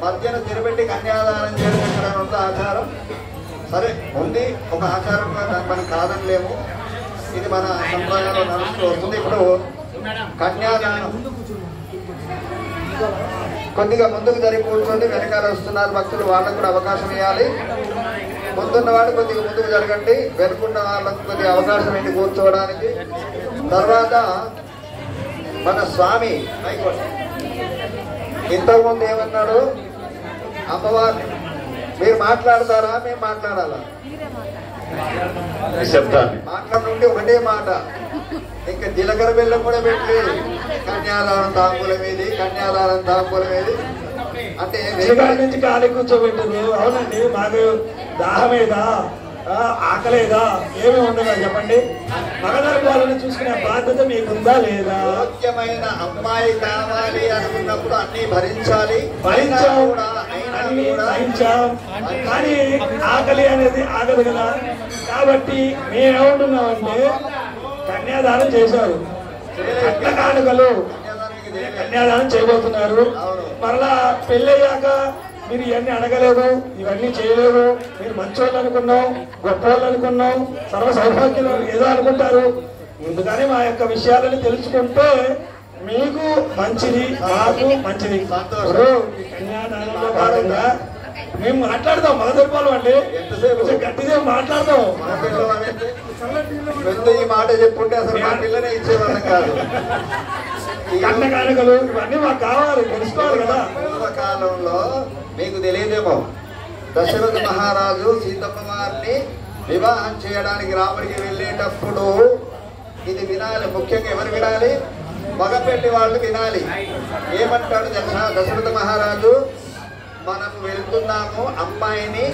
మధ్యన తెర పెట్టి కన్యాదానం చేయడం ఎక్కడ ఆచారం సరే ఉంది, ఒక ఆచారంగా మనం కాదనలేము. ఇది మన సంప్రదాయంలో నడుస్తూ వస్తుంది. ఇప్పుడు కన్యాదానం కొద్దిగా ముందుకు జరిగి కూర్చోండి. వెనకాల వస్తున్నారు భక్తులు, వాళ్ళకు కూడా అవకాశం ఇవ్వాలి. ముందున్న వాళ్ళు కొద్దిగా ముందుకు జరగండి, వెనుకున్న వాళ్ళకు కొద్దిగా అవకాశం ఏంటి కూర్చోవడానికి. తర్వాత మన స్వామి ఇంతకుముందు ఏమన్నాడు, అమ్మవారు మీరు మాట్లాడతారా మేము మాట్లాడాలా? మాట్లాడుతుంటే ఒకటే మాట, ఇంకా జీలకర్ర బెల్లం కూడా పెట్టలేదు. కన్యాదానం తాంబూలం ఏది, కన్యాదానం తాంబూలం ఏది అంటే నుంచి ఖాళీ కూర్చోబెట్టదు. అవునండి, మాకు దాహమేదా ఆకలేదా ఏమి ఉండదా చెప్పండి. మగదర్భాలను చూసుకునే బాధ్యత మీకుందా లేదా? ముఖ్యమైన అమ్మాయి కావాలి అనుకున్నప్పుడు అన్ని భరించాలి. భరించాం కానీ ఆకలి అనేది ఆగదు కదా. కాబట్టి మేమేమంటున్నామంటే కన్యాదానం చేశారు, అట్ల కానుకలు కన్యాదానం చేయబోతున్నారు. మరలా పెళ్ళయ్యాక మీరు ఇవన్నీ అడగలేదు, ఇవన్నీ చేయలేదు, మీరు మంచోళ్ళు అనుకున్నాం, గొప్పవాళ్ళు అనుకున్నాం, సర్వ సౌభాగ్యులు ఏదో అనుకుంటారు. ముందుగానే మా యొక్క విషయాలను తెలుసుకుంటే మీకు మంచిది, మాకు మంచిది. కన్యాదానంలో భాగంగా మేము మాట్లాడతాం. మగదర్పాలు అండి కొంచెం గట్టిగా మాట్లాడతాం. ఈ మాట చెప్పుంటే అసలు మా పిల్లనే ఇచ్చేవాళ్ళం కాదు. కన్న కానుకలు ఇవన్నీ మాకు కావాలి, తెలుసుకోవాలి కదా. పూర్వకాలంలో మీకు తెలియదేమో, దశరథ మహారాజు సీతమ్మ వారిని వివాహం చేయడానికి రాముడికి వెళ్ళేటప్పుడు ఇది వినాలి. ముఖ్యంగా ఎవరు వినాలి? మగపెట్టి వాళ్ళు వినాలి. ఏమంటాడు దశరథ మహారాజు, మనం వెళ్తున్నాము అమ్మాయిని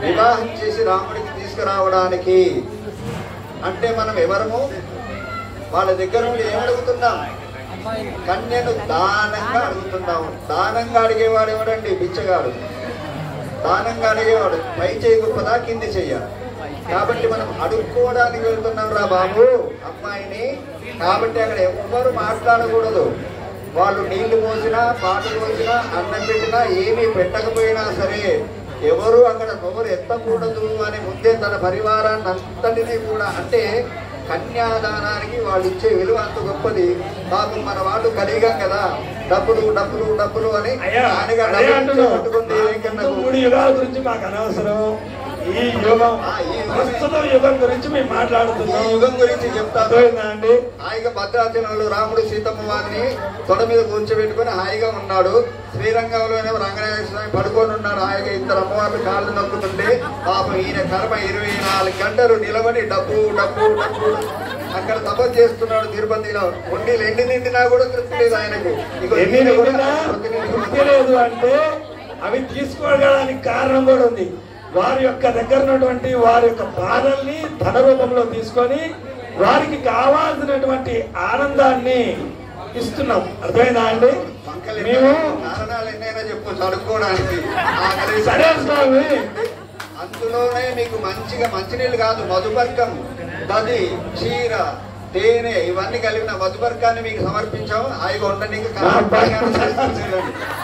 వివాహం చేసి రాముడికి తీసుకురావడానికి. అంటే మనం ఎవరము? వాళ్ళ దగ్గర నుండి ఏమడుగుతున్నాం? కన్యను దానంగా అడుగుతున్నాము. దానంగా అడిగేవాడు ఎవడండి? బిచ్చగాడు. దానంగా అడిగేవాడు పై చేయి గొప్పదా కింది చెయ్యాలి. కాబట్టి మనం అడుక్కోవడానికి వెళ్తున్నాం రా బాబు అమ్మాయిని. కాబట్టి అక్కడ ఎవ్వరు మాట్లాడకూడదు. వాళ్ళు నీళ్లు పోసినా, పాటు పోసినా, అన్నం పెట్టినా, ఏమీ పెట్టకపోయినా సరే ఎవరు అక్కడ నోరు ఎత్తకూడదు అని ముందే తన పరివారాన్ని అంతటినీ కూడా, అంటే కన్యాదానానికి వాళ్ళు ఇచ్చే విలువ అంత గొప్పది. పాపం మన వాళ్ళు కలిగాం కదా, డబ్బులు డబ్బులు డబ్బులు అని పట్టుకుంది. 3 యుగాల గురించి మాకు అనవసరం. ఈ యుగం ప్రస్తుతం యుగం గురించి మేము మాట్లాడుతున్నాం. ఈ యుగం గురించి చెప్తాను అండి. హాయిగా భద్రాచలంలో రాముడు సీతమ్మ వారిని తొడ మీద కూర్చోబెట్టుకుని హాయిగా ఉన్నాడు. శ్రీరంగంలోనే రంగనాథ స్వామి పడుకొని ఉన్నాడు హాయిగా. 2 అమ్మవార్లు కాళ్ళు నొక్కుతుంటే పాపం ఈయన కర్మ 24 గంటలు నిలబడి డబ్బు డబ్బు డబ్బు అక్కడ తపస్సు చేస్తున్నాడు తిరుపతిలో. ఉండి ఎండి నిండినా కూడా తృప్తి లేదు ఆయనకు. తృప్తి లేదు అంటే అవి తీసుకోవడానికి కారణం కూడా ఉంది. వారి యొక్క దగ్గర ఉన్నటువంటి వారి యొక్క బాధల్ని ధన రూపంలో తీసుకొని వారికి కావాల్సినటువంటి ఆనందాన్ని ఇస్తున్నాం. అర్థమైందా అండి? మేము చదువుకోవడానికి సరే స్వామి, అందులోనే మీకు మంచిగా మంచినీళ్ళు కాదు, మధుపర్కం, దది, క్షీర, తేనె ఇవన్నీ కలిగిన మధుపర్కాన్ని మీకు సమర్పించాము. హాయిగా ఉండండి.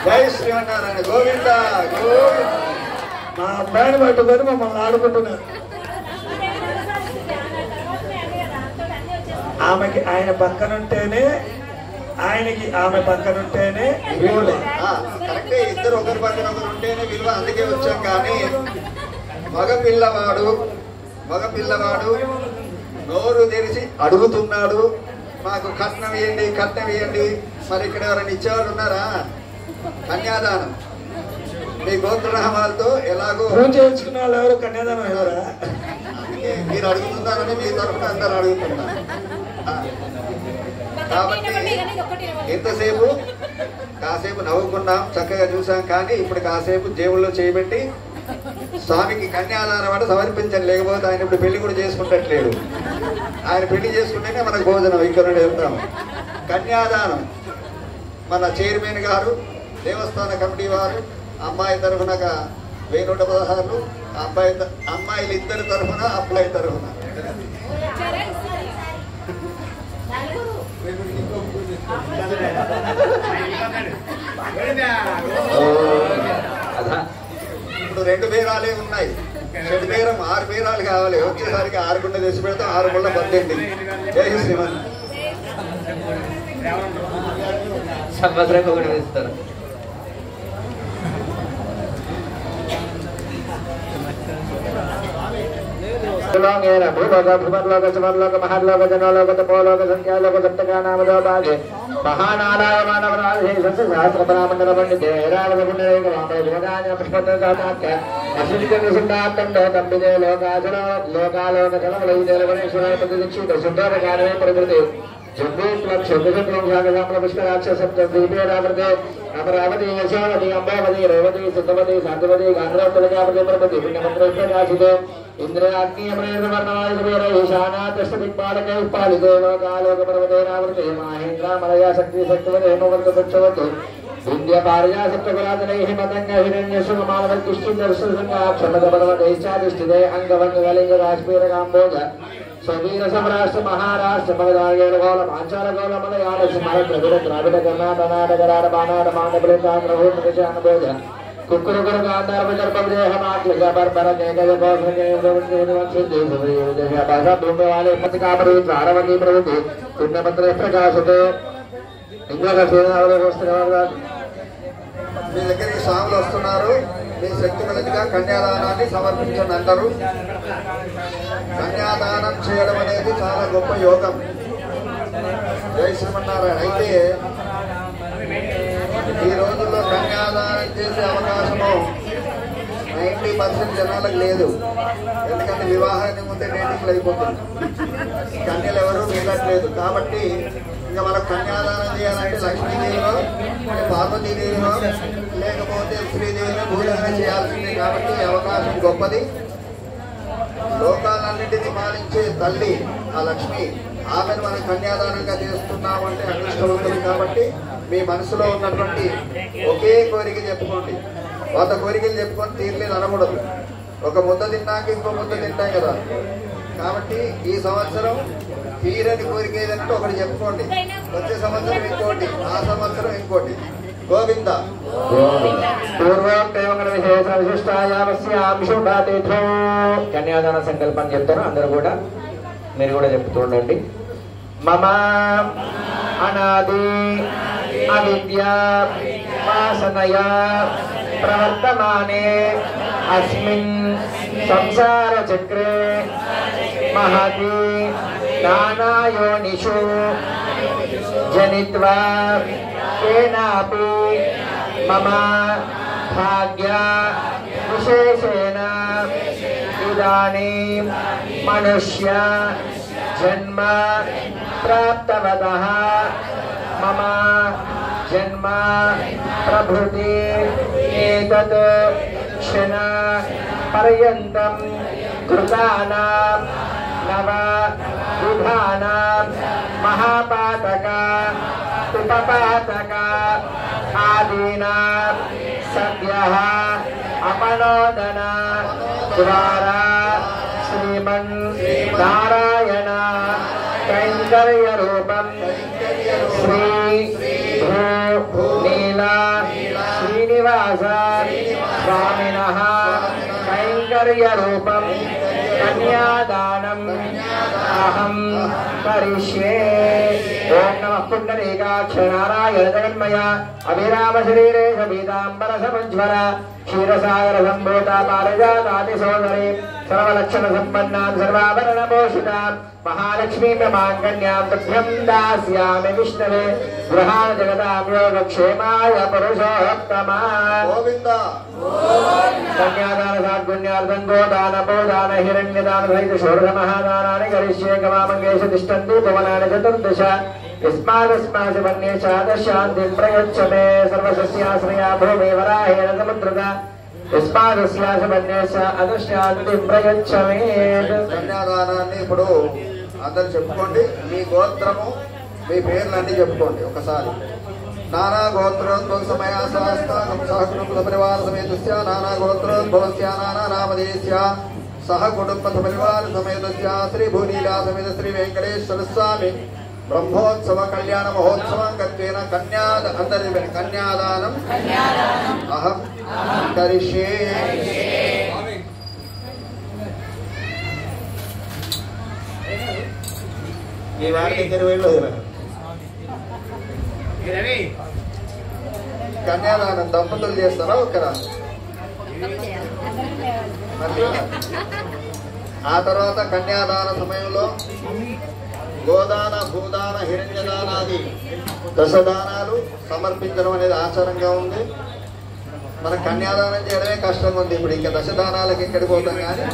జై శ్రీమన్నారాయణ. గోవింద గోవింద. మా అబ్బాయిని పట్టుకొని మమ్మల్ని ఆడుకుంటున్నారు. ఆమెకి ఆయన పక్కనుంటేనే, ఆయనకి ఆమె పక్కనుంటేనే విలువ. కరెక్టే, ఇద్దరు ఒకరి పక్కన ఒకరు ఉంటేనే విలువ. అందుకే వచ్చాం. కానీ మగపిల్లవాడు నోరు తెరిచి అడుగుతున్నాడు, మాకు కట్నం ఇవ్వండి కట్నం ఇవ్వండి. మరి ఇక్కడ ఎవరైనా ఇచ్చేవాళ్ళు ఉన్నారా? కన్యాదానం మీ గోత్రనామాలతో ఎలాగో చేయించుకున్న వాళ్ళు ఎవరు కన్యాదానం ఎవరా? అందుకే మీరు అడుగుతున్నారని మీ తరఫున అందరు అడుగుతున్నారు. కాబట్టి ఎంతసేపు కాసేపు నవ్వుకున్నాం, చక్కగా చూసాం. కానీ ఇప్పుడు కాసేపు జేబుల్లో చేయబెట్టి స్వామికి కన్యాదానం అంటే సమర్పించండి. లేకపోతే ఆయన ఇప్పుడు పెళ్లి కూడా చేసుకుంటట్లేడు. ఆయన పెళ్లి చేసుకుంటేనే మనకు భోజనం ఇక్కడ వెళ్తాం. కన్యాదానం మన చైర్మన్ గారు, దేవస్థాన కమిటీ వారు, అమ్మాయి తరఫున 1116, అమ్మాయిలు ఇద్దరు తరఫున, అబ్బాయి తరఫున. ఇప్పుడు 2 బేరాలే ఉన్నాయి. 7 బేరం 6 బేరాలు కావాలి. వచ్చేసరికి 6 గుండె తెచ్చి పెడతాం. 6 గుండె 18. జై శ్రీమన్. సంవత్సరం ఒకటి వేస్తారు. భూలోక సువర్లోక మహర్లోక జనలోక తపోలోక సంఖ్యాలోక సప్తకా నామదో భాగే మహానారాయ మానవరాజే సహస్రపరామండల పండితే రామపుణ్యరేక రామోదాయ పుష్పతాఖ్య అశ్వినికండో తంబిదే లోకాలోక జనమలైదేశ్వర ప్రతిదీక్షిత శుద్ధోపకారే ప్రకృతి అమరావతి యశోవతి అంబావతి రేవతి సుతవతి శాంతివతి గాంధ్రవతి ప్రపతి పుణ్యమంత్ర ప్రకాశితే ఇంద్రయాగ్నియమృతవర్ణవాయుషానాథదిక్పాలకై పాలితే లోకాలోక పర్వతేనావృతే మహేంద్రమలయ శక్తి శక్తివతి హేమవర్తవతు విద్య పార్యా సప్తకులాదనై మతంగ హిరణ్యసుమానవల్కిష్టిదర్శనక్షమద పర్వతైశ్చాదిష్టితే అంగవంగలింగ కాశ్మీర కాంబోజ స్వీర సౌరాష్ట్ర మహారాష్ట్ర మగధాగేల గోళ పాంచాల గోళ మలయాళ సుమర ద్రవిడ ద్రావిడ కర్ణాటనాటకరాడ బాణాట మాండబిళాంధ్రభూమిజ కుక్కురుకుర గాంధార విదర్భదేహమాక్లిక బర్బర కేకయ భూమి వాలే పతికాపరి ప్రారవతి ప్రవృతి పుణ్యపత్ర ప్రకాశతే ఇంద్ర మీ దగ్గరికి స్వాములు వస్తున్నారు. మీ శక్తి కొలదిగా కన్యాదానాన్ని సమర్పించండి అందరూ. కన్యాదానం చేయడం అనేది చాలా గొప్ప యోగం. జై శ్రీమన్నారాయణ. అయితే ఈ రోజుల్లో కన్యాదానం చేసే అవకాశము 90% జనాలకు లేదు. ఎందుకంటే వివాహానికి ముందే డేటింగ్లు అయిపోతుంది. కన్యలు ఎవరు మిగలట్లేదు. కాబట్టి ఇంకా మనకు కన్యాదానం చేయాలంటే లక్ష్మీదేవిలో పార్వతీదేవిలో లేకపోతే శ్రీదేవిలో భూదానం చేయాల్సిందే. కాబట్టి అవకాశం గొప్పది. లోకాలన్నింటినీ పాలించే తల్లి ఆ లక్ష్మి, ఆమెను మనం కన్యాదానంగా చేస్తున్నామంటే అదృష్టవంతులు. కాబట్టి మీ మనసులో ఉన్నటువంటి ఒకే కోరిక చెప్పుకోండి. 100 కోరికలు చెప్పుకొని తీరలేదు అనకూడదు. ఒక ముద్ద తిన్నాక ఇంకో ముద్ద తింటాం కదా. కాబట్టి ఈ సంవత్సరం తీరని కోరిక ఏదంటే ఒకటి చెప్పుకోండి. వచ్చే సంవత్సరం ఇంకోటి, ఆ సంవత్సరం ఇంకోటి. గోవింద పూర్వం దేవగణ విశేష విశిష్టాయామస్యామిషుడాతీర్థం. కన్యాదాన సంకల్పం చెప్తారు అందరూ కూడా, మీరు కూడా చెప్తూ ఉండండి. మమ అనాది అవిద్యా వాసనయా ప్రవర్తమానే అస్మిన్ సంసార చక్రే మహతి నానాయోనిషు జనిత్వా కేనాపి మమ భాగ్య విశేషేణ ఇదానీం మనుష్య జన్మ ప్రాప్తవతః మమ జన్మ ప్రభృతి ఏతత్ క్షణ పర్యంతం కృతానాం నవ విధానాం మహాపాతక ఉపపాతక ఆదీనాం సద్యః అపనోదన ద్వారా శ్రీమన్ నారాయణ కైంకర్య రూపం శ్రీ భూ నీలా శ్రీనివాస స్వామినః కైంకర్య రూపం కన్యాదానం అహం కరిష్యే. ఓం నమః పుండరీకాక్ష నారాయణ జగన్మయ అభిరామ శరీరే పీతాంబర సముజ్వర క్షీరసాగర సంభూత పారిజాతాది సోదరి సర్వలక్షణ సంపన్నాం సర్వాభరణ భూషితాం మహాలక్ష్మీ మాంగళ్యాం తుభ్యం దాస్యామి విష్ణవే గృహాణ జగతాం యోగక్షేమాయ పురుషోత్తమా. గోవింద కన్యాదాన సాద్గుణ్యార్థం గోదాన బోదాన హిరణ్యదాన సహిత షోడశ మహాదానాన్ని కరిష్యే. గవామంగేష తిష్టంతి భువనాని చతుర్దశ యస్మాదస్మాసి వన్యేషాదశాంతిం ప్రయచ్చ మే సర్వసస్యాశ్రయా భూమి వరాహేణ సముద్రత యస్మాదస్యాసి వన్యేష అదశాంతిం ప్రయచ్చ మే. కన్యాదానాన్ని ఇప్పుడు అందరు చెప్పుకోండి. మీ గోత్రము మీ పేర్లన్నీ చెప్పుకోండి ఒకసారి. నానా గోత్రోద్భవసమయ సహకుటుంబ పరివార సమేతస్య నానా గోత్రోద్భవస్య నానా నామధేయస్య సహ కుటుంబ పరివార సమేతస్య శ్రీ భూనీలా సమేత శ్రీ వెంకటేశ్వర స్వామి బ్రహ్మోత్సవ కళ్యాణ మహోత్సవం కత్వేన కన్యాదానం అహం కరిష్యే. ఈ వారికి 20 కన్యాదానం దంపతులు చేస్తారా ఒక్కరా? ఆ తర్వాత కన్యాదాన సమయంలో గోదాన భూదాన హిరణ్యదానాది దశదానాలు సమర్పించడం అనేది ఆచారంగా ఉంది. మన కన్యాదానం చేయడమే కష్టంగా ఉంది. ఇప్పుడు ఇంకా దశదానాలకు ఎక్కడికి పోతాం. కానీ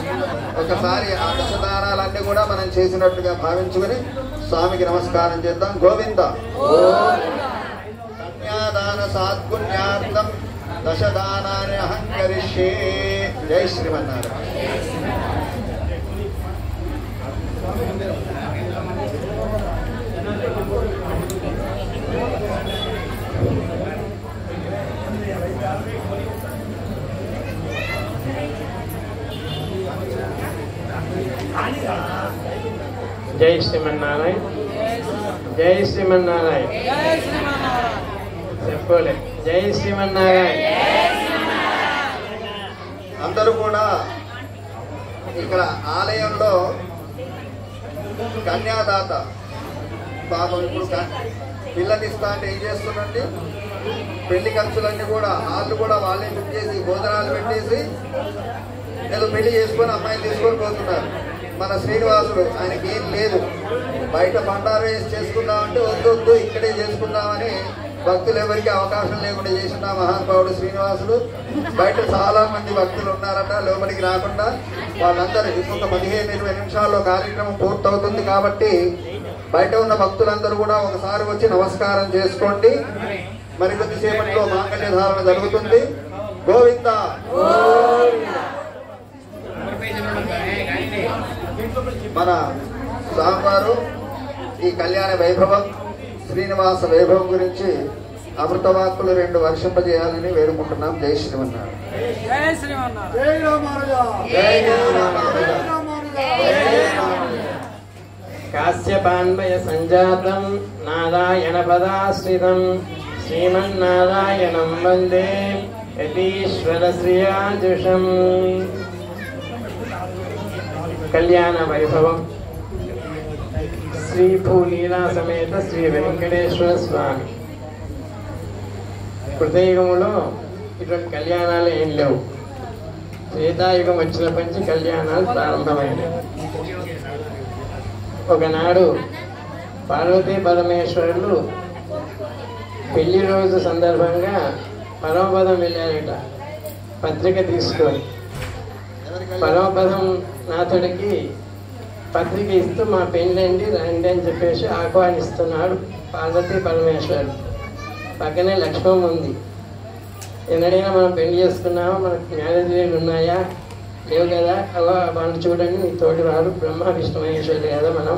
ఒకసారి ఆ దశదానాలన్నీ కూడా మనం చేసినట్టుగా భావించుకుని స్వామికి నమస్కారం చేద్దాం. గోవింద కన్యాదాన సాద్గుణ్యార్థం దశదానాన్ని అహం కరిష్యే. జై శ్రీమన్నారాయణ. జై శ్రీమన్నారాయణ. జై శ్రీమన్నారాయణ. చెప్పలే జై శ్రీమన్నారాయణ. అందరూ కూడా ఇక్కడ ఆలయంలో కన్యాదాత పాపం ఇప్పుడు పిల్లనిస్తా అంటే ఏం చేస్తుందండి, పెళ్లి ఖర్చులన్నీ కూడా వాళ్ళు కూడా వాళ్ళే బుక్ చేసి భోజనాలు పెట్టేసి ఏదో పెళ్లి చేసుకొని అమ్మాయిని తీసుకొని పోతున్నారు. మన శ్రీనివాసుడు ఆయనకి ఏం లేదు, బయట బండారు వేసి చేసుకుందామంటే వద్దు ఇక్కడే చేసుకుందామని భక్తులు ఎవరికి అవకాశం లేకుండా చేసిన మహానుభావుడు శ్రీనివాసుడు. బయట చాలా మంది భక్తులు ఉన్నారట, లోపలికి రాకుండా వాళ్ళందరూ ఇంకొక 15-20 నిమిషాల్లో కార్యక్రమం పూర్తవుతుంది. కాబట్టి బయట ఉన్న భక్తులందరూ కూడా ఒకసారి వచ్చి నమస్కారం చేసుకోండి. మరికొద్ది సేపట్లో మాంగళ్య ధారణ జరుగుతుంది. గోవింద మన స్వామివారు ఈ కళ్యాణ వైభవం శ్రీనివాస వైభవం గురించి అమృతవాక్కులు 2 వర్షింపజేయాలని వేడుకుంటున్నాం. జై శ్రీమన్నారాయణ. కాశ్యపాన్వయ సంజాతం నారాయణ పదాశ్రితం శ్రీమన్నారాయణం వందే యతీశ్వర శ్రియాజుషం. కళ్యాణ వైభవం శ్రీ భూలీలా సమేత శ్రీ వెంకటేశ్వర స్వామి. కృతయుగంలో ఇటువంటి కళ్యాణాలు ఏం లేవు. త్రేతాయుగం వచ్చినప్పటి నుంచి కళ్యాణాలు ప్రారంభమైనవి. ఒకనాడు పార్వతీ పరమేశ్వరులు పెళ్లి రోజు సందర్భంగా పరమపదం వెళ్ళారట పత్రిక తీసుకొని. పరమపదం నాథుడికి పత్రిక ఇస్తూ మా పెళ్ళండి రండి అని చెప్పేసి ఆహ్వానిస్తున్నాడు పార్వతీ పరమేశ్వరుడు. పక్కనే లక్ష్మం ఉంది. ఎన్నడైనా మనం పెళ్లి చేసుకున్నామా, మనకు మ్యారేజ్ ఉన్నాయా, లేవు కదా. అలా వాళ్ళు చూడండి నీ తోటి వారు బ్రహ్మ విష్ణు మహేశ్వరుడు కదా. మనం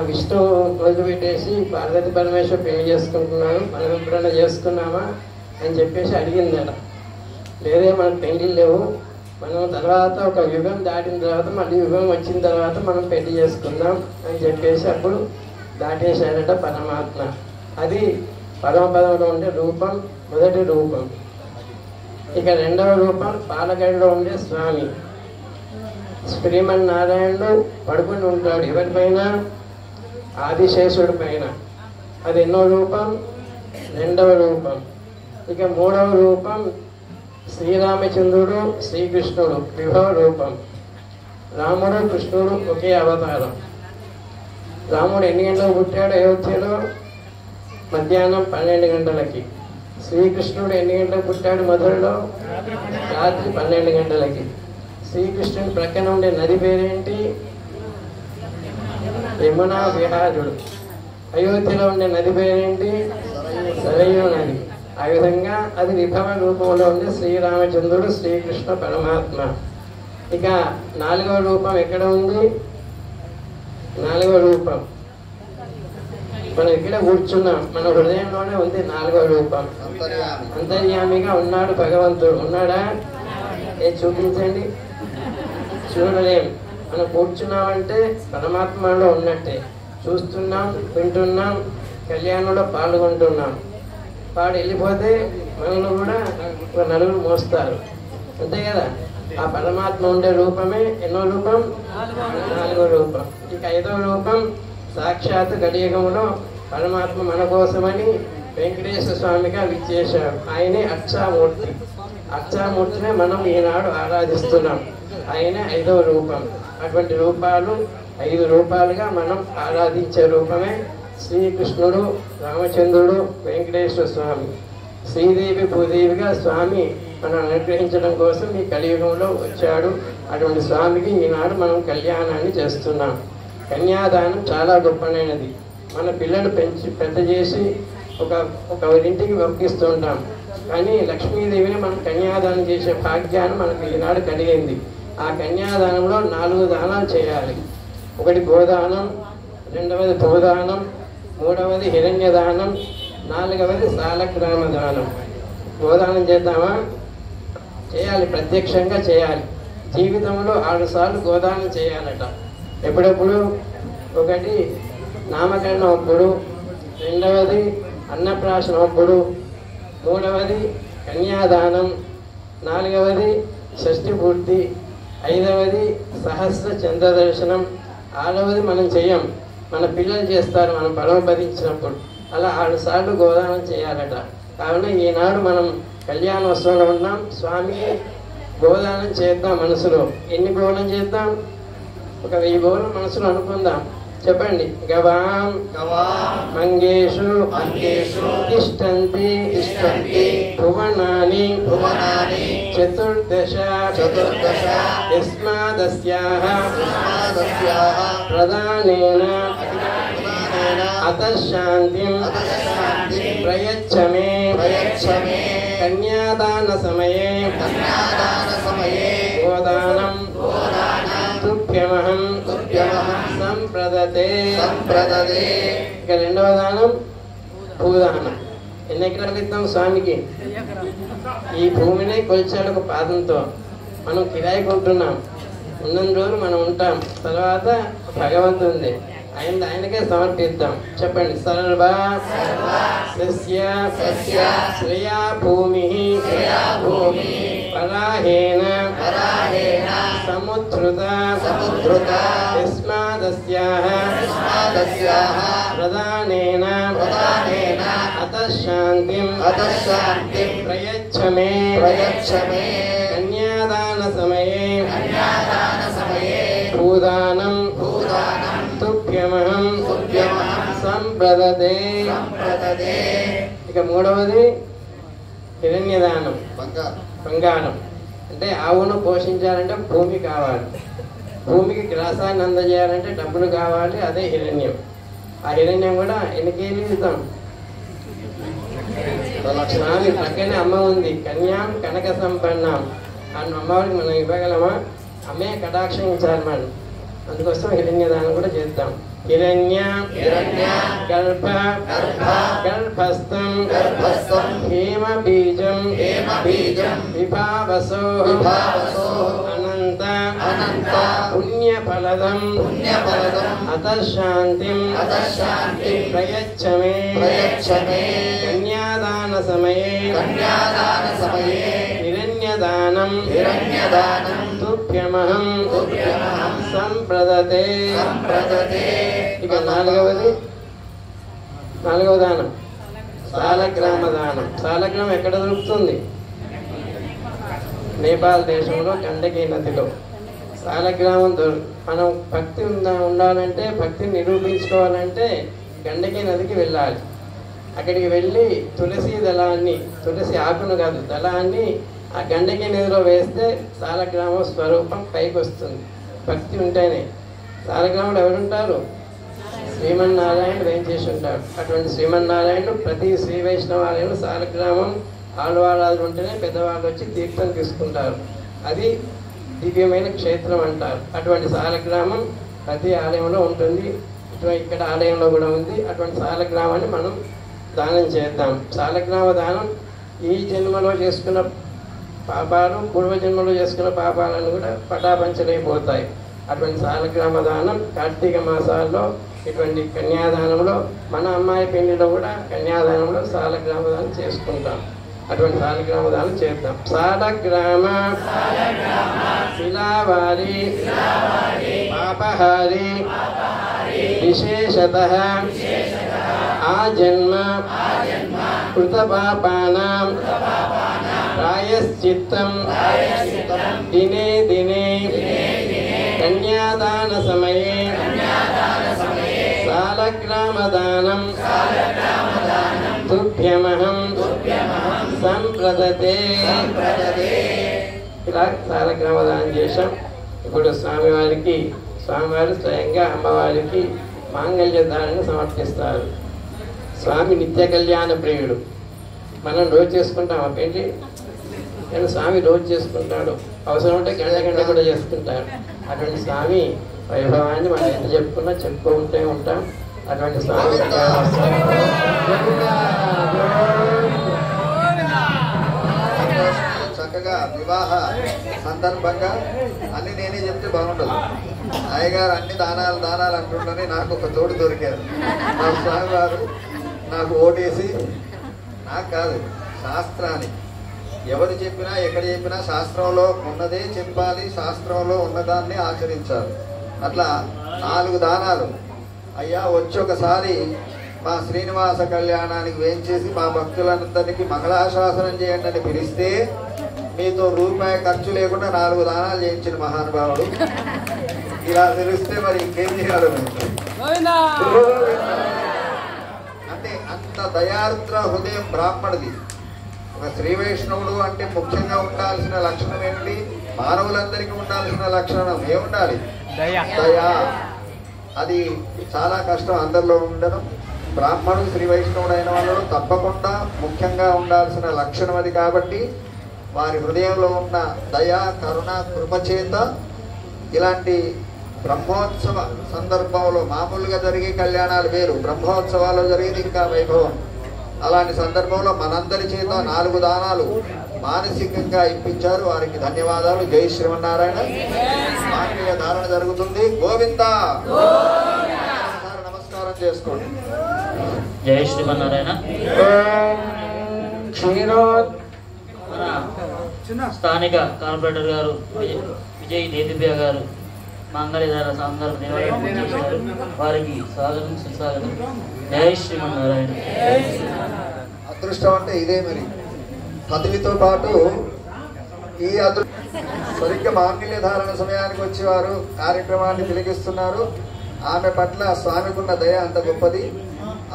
విష్ణు వదిలిపెట్టేసి పార్వతీ పరమేశ్వరు పెళ్లి చేసుకుంటున్నాను, మనం ఎప్పుడైనా చేసుకున్నామా అని చెప్పేసి అడిగిందట. లేదే మనకు పెళ్లి లేవు, మనం తర్వాత ఒక యుగం దాటిన తర్వాత మళ్ళీ యుగం వచ్చిన తర్వాత మనం పెళ్లి చేసుకుందాం అని చెప్పేసి అప్పుడు దాటేశాడట పరమాత్మ. అది పరమపదంలో ఉండే రూపం, మొదటి రూపం. ఇక రెండవ రూపం పాలగడలో ఉండే స్వామి. శ్రీమన్నారాయణుడు పడుకుని ఉంటాడు ఎవరిపైన? ఆదిశేషుడి పైన. అది ఎన్నో రూపం? రెండవ రూపం. ఇక మూడవ రూపం శ్రీరామచంద్రుడు శ్రీకృష్ణుడు విభవ రూపం. రాముడు కృష్ణుడు ఒకే అవతారం. రాముడు ఎన్ని గంటలకు పుట్టాడు అయోధ్యలో? మధ్యాహ్నం 12 గంటలకి. శ్రీకృష్ణుడు ఎన్ని గంటలకు పుట్టాడు మధురలో? రాత్రి 12 గంటలకి. శ్రీకృష్ణుడి ప్రక్కన ఉండే నది పేరేంటి? యమునా విహారుడు. అయోధ్యలో ఉండే నది పేరేంటి? సరయూ నది. ఆ విధంగా అది విభవ రూపంలో ఉండే శ్రీరామచంద్రుడు శ్రీకృష్ణ పరమాత్మ. ఇక 4వ రూపం ఎక్కడ ఉంది? 4వ రూపం మనం ఇక్కడ కూర్చున్నాం, మన హృదయంలోనే ఉంది 4వ రూపం. అంతర్యామిగా ఉన్నాడు భగవంతుడు. ఉన్నాడా? చూపించండి. చూడలేం. మనం కూర్చున్నామంటే పరమాత్మలో ఉన్నట్టే. చూస్తున్నాం, వింటున్నాం, కళ్యాణంలో పాల్గొంటున్నాం. వాడు వెళ్ళిపోతే మనల్ని కూడా ఒక నలుగురు మోస్తారు, అంతే కదా. ఆ పరమాత్మ ఉండే రూపమే ఎన్నో రూపం? 4వ రూపం. ఇక 5వ రూపం సాక్షాత్ కలియుగంలో పరమాత్మ మన కోసమని వెంకటేశ్వర స్వామిగా విచ్చేశాడు. ఆయనే అక్షామూర్తి. అక్షామూర్తినే మనం ఈనాడు ఆరాధిస్తున్నాం. ఆయనే 5వ రూపం. అటువంటి రూపాలు 5 రూపాలుగా మనం ఆరాధించే రూపమే శ్రీకృష్ణుడు, రామచంద్రుడు, వెంకటేశ్వర స్వామి. శ్రీదేవి భూదేవిగా స్వామి మనం అనుగ్రహించడం కోసం ఈ కలియుగంలో వచ్చాడు. అటువంటి స్వామికి ఈనాడు మనం కళ్యాణాన్ని చేస్తున్నాం. కన్యాదానం చాలా గొప్పనైనది. మన పిల్లలు పెంచి పెద్ద చేసి ఒక ఇంటికి పంపిస్తూ ఉంటాం. కానీ లక్ష్మీదేవిని మనం కన్యాదానం చేసే భాగ్యాన్ని మనకు ఈనాడు కలిగింది. ఆ కన్యాదానంలో 4 దానాలు చేయాలి. ఒకటి గోదానం, రెండవది భూదానం, మూడవది హిరణ్యదానం, 4వది సాలగ్రామ దానం. గోదానం చేద్దామా? చేయాలి, ప్రత్యక్షంగా చేయాలి. జీవితంలో 6 సార్లు గోదానం చేయాలట. ఎప్పుడెప్పుడు? ఒకటి నామకరణం అప్పుడు, రెండవది అన్నప్రాశనం అప్పుడు, మూడవది కన్యాదానం, 4వది షష్ఠి పూర్తి, 5వది సహస్ర చంద్ర దర్శనం, 6వది మనం చెయ్యం, మన పిల్లలు చేస్తారు మనం పరమపదించినప్పుడు. అలా 6 సార్లు గోదానం చేయాలట. కావున ఈనాడు మనం కళ్యాణోత్సవంలో ఉన్నాం. స్వామికి గోదానం చేద్దాం. మనసులో ఎన్ని గోదానం చేద్దాం? ఒక 1000 గోవులు మనసులో అనుకుందాం. చెప్పండి. గవాం మంగేషు తిష్టంతి భువనాని చతుర్దశ యస్మాదస్యాః ప్రదానేన అతః శాంతిం ప్రయచ్చ మే కన్యాదాన సమయే గోదానం తుభ్యమహం సంప్రదతే. ఇక రెండవ దానం భూదానం. ఎన్ని ఎకరాలు ఇద్దాం స్వామికి? ఈ భూమిని కొలిచాడు ఒక పాదంతో. మనం కిరాయి కొంటున్నాం, ఉన్నన్ని రోజులు మనం ఉంటాం, తర్వాత భగవంతుంది ఆయనకే సమర్పిద్దాం. చెప్పండి. సర్వా సస్య శ్రేయా భూమి పరాహేన సముద్ధృత యస్మాదస్యాః ప్రదానేన అతః శాంతిం ప్రయచ్చ మే కన్యాదాన సమయే భూదానం తుభ్యమహం సంప్రదతే. ఇక మూడవది హిరణ్యదానం, బంగారం. అంటే ఆవును పోషించాలంటే భూమి కావాలి, భూమికి గ్రాసాన్ని అందజేయాలంటే డబ్బులు కావాలి, అదే హిరణ్యం. ఆ హిరణ్యం కూడా ఎన్ని కేజీలు ఇద్దాం? స్వామి పక్కనే అమ్మ ఉంది, కన్యాం కనక సంపన్నం. ఆ అమ్మవారికి మనం ఇవ్వగలమా? అమ్మే కటాక్షించాలి మనం. అందుకోసం హిరణ్యదానం కూడా చేద్దాం. హిరణ్య గర్భస్థం హేమ బీజం విభావసో అనంత పుణ్యఫలదం అతః శాంతిం ప్రయచ్చ మే కన్యాదాన సమయే హిరణ్యదానం తుభ్యమహం సంప్రదతే. ఇక నాలుగవ దానం సాలగ్రామ దానం. సాలగ్రామం ఎక్కడ దొరుకుతుంది? నేపాల్ దేశంలో గండకీ నదిలో సాలగ్రామం మనం భక్తి ఉండాలంటే, భక్తిని నిరూపించుకోవాలంటే గండకీ నదికి వెళ్ళాలి. అక్కడికి వెళ్ళి తులసి దళాన్ని, తులసి ఆకును కాదు దళాన్ని ఆ గండకీ నదిలో వేస్తే సాలగ్రామం స్వరూపం పైకి వస్తుంది. భక్తి ఉంటేనే. సాలగ్రాముడు ఎవరుంటారు? శ్రీమన్నారాయణుడు ఏం చేసి ఉంటాడు. అటువంటి శ్రీమన్నారాయణుడు ప్రతి శ్రీ వైష్ణవాలయంలో సాలగ్రామం ఆళ్వారాలు ఉంటేనే పెద్దవాళ్ళు వచ్చి తీర్థం తీసుకుంటారు. అది దివ్యమైన క్షేత్రం అంటారు. అటువంటి సాలగ్రామం ప్రతి ఆలయంలో ఉంటుంది. ఇక్కడ ఆలయంలో కూడా ఉంది. అటువంటి సాలగ్రామాన్ని మనం దానం చేద్దాం. సాలగ్రామ దానం ఈ జన్మలో చేసుకున్న పాపాలు, పూర్వజన్మలో చేసుకున్న పాపాలను కూడా పటాపంచలైపోతాయి. అటువంటి సాలగ్రామ దానం కార్తీక మాసాల్లో ఇటువంటి కన్యాదానంలో, మన అమ్మాయి పెళ్లిలో కూడా కన్యాదానంలో సాలగ్రామ దానం చేసుకుంటాం. అటువంటి సాలగ్రామ దానం చేద్దాం. సాలగ్రామ శిలావారి పాపహారి విశేషతః ఆ జన్మ కృత పాపానాం ప్రాయశ్చిత్తం దినే దినే కన్యాదాన సమయే సాలగ్రామదానం తుభ్యమహం సంప్రదతే. ఇలా సాలగ్రామదానం చేశాం. ఇప్పుడు స్వామివారికి, స్వామివారు స్వయంగా అమ్మవారికి మాంగళ్యధారణ సమర్పిస్తారు. స్వామి నిత్య కళ్యాణ ప్రియుడు. మనం రోజు చేసుకుంటాం ఆ పెళ్లి, కానీ స్వామి రోజు చేసుకుంటాడు. అవసరం ఉంటే గంట కూడా చేసుకుంటాడు. అటువంటి స్వామి వైభవాన్ని మనం ఎంత చెప్పుకున్నా చెప్పుకుంటూ ఉంటాం. అటువంటి స్వామి చక్కగా వివాహ సందర్భంగా అన్ని నేనే చెప్తే బాగుండదు. అయ్యగారు అన్ని దానాలు అంటుండని నాకు ఒక తోడు దొరికారు. మా స్వామి వారు నాకు ఓటేసి, నాకు కాదు శాస్త్రాన్ని ఎవరు చెప్పినా ఎక్కడ చెప్పినా శాస్త్రంలో ఉన్నదే చెప్పాలి, శాస్త్రంలో ఉన్నదాన్ని ఆచరించాలి. అట్లా 4 దానాలు. అయ్యా వచ్చి ఒకసారి మా శ్రీనివాస కళ్యాణానికి వేయించేసి మా భక్తులందరికీ మంగళాశాసనం చేయండి అని పిలిస్తే మీతో రూపాయి ఖర్చు లేకుండా 4 దానాలు చేయించిన మహానుభావుడు. ఇలా తెలిస్తే మరి ఇంకేం చేయాలి? అంటే అంత దయార్ద్ర హృదయం బ్రాహ్మణుది. ఒక శ్రీ వైష్ణవుడు అంటే ముఖ్యంగా ఉండాల్సిన లక్షణం ఏంటి? మానవులందరికీ ఉండాల్సిన లక్షణం ఏముండాలి? దయా. అది చాలా కష్టం అందరిలో ఉండడం. బ్రాహ్మణుడు శ్రీ వైష్ణవుడు అయిన వాళ్ళు తప్పకుండా ముఖ్యంగా ఉండాల్సిన లక్షణం అది. కాబట్టి వారి హృదయంలో ఉన్న దయ, కరుణ, కృపచేత ఇలాంటి బ్రహ్మోత్సవ సందర్భంలో మామూలుగా జరిగే కళ్యాణాలు వేరు, బ్రహ్మోత్సవాలు జరిగేది ఇంకా వైభవం. అలాంటి సందర్భంలో మనందరి చేత 4 దానాలు మానసికంగా ఇప్పించారు. వారికి ధన్యవాదాలు. జై శ్రీమన్నారాయణ. మానవీయ ధారణ జరుగుతుంది. గోవింద. నమస్కారం చేసుకోండి. జై శ్రీమన్నారాయణ. మన స్థానిక కార్పొరేటర్ గారు విజయ్ దేదివ్య గారు మంగళధార సందర్భ నివారణ చేశారు. వారికి స్వాగతం, సుస్వాగతం. జై శ్రీమన్నారాయణ. అదృష్టం అంటే ఇదే. మరి పదవితో పాటు ఈ సరిగ్గా మాంగళ్య ధారణ సమయానికి వచ్చి వారు కార్యక్రమాన్ని తిలకిస్తున్నారు. ఆమె పట్ల స్వామికున్న దయ అంత గొప్పది.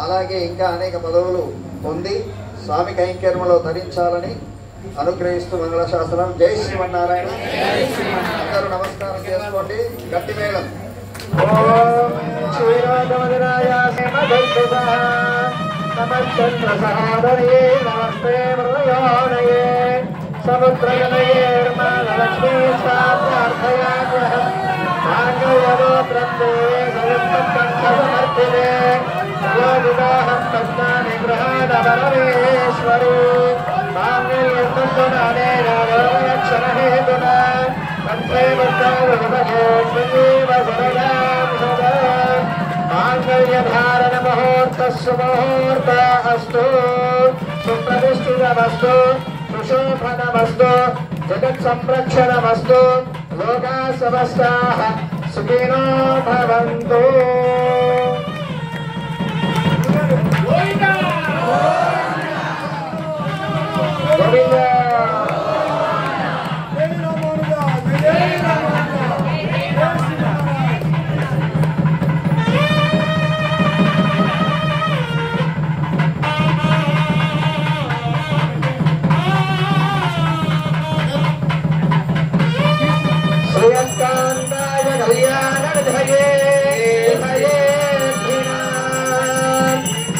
అలాగే ఇంకా అనేక పదవులు పొంది స్వామి కైంకర్యంలో ధరించాలని అనుగ్రహిస్తూ మంగళశాసనం. జై శ్రీమన్నారాయణ. అందరూ నమస్కారం చేసుకోండి. గట్టి మేళం. నమస్తే మృగయోనయే సముద్రయనయేర్మాలక్ష్మీ సమర్థినే సయోగిదాహం పద్మాని గృహాణవరమేశ్వరి మాంగళ్యక్షణహేతునా మాంగళ్యధారణ ముహూర్తస్సు ముహూర్త అస్తు సుప్రతిష్ఠితమస్తు సుశోభనమస్తు జగత్ సంరక్షణమస్తు లోకా సమస్తాః సుఖినో భవంతు. గోవింద. శ్రీయకాంతాయ కళ్యాణధయే హయే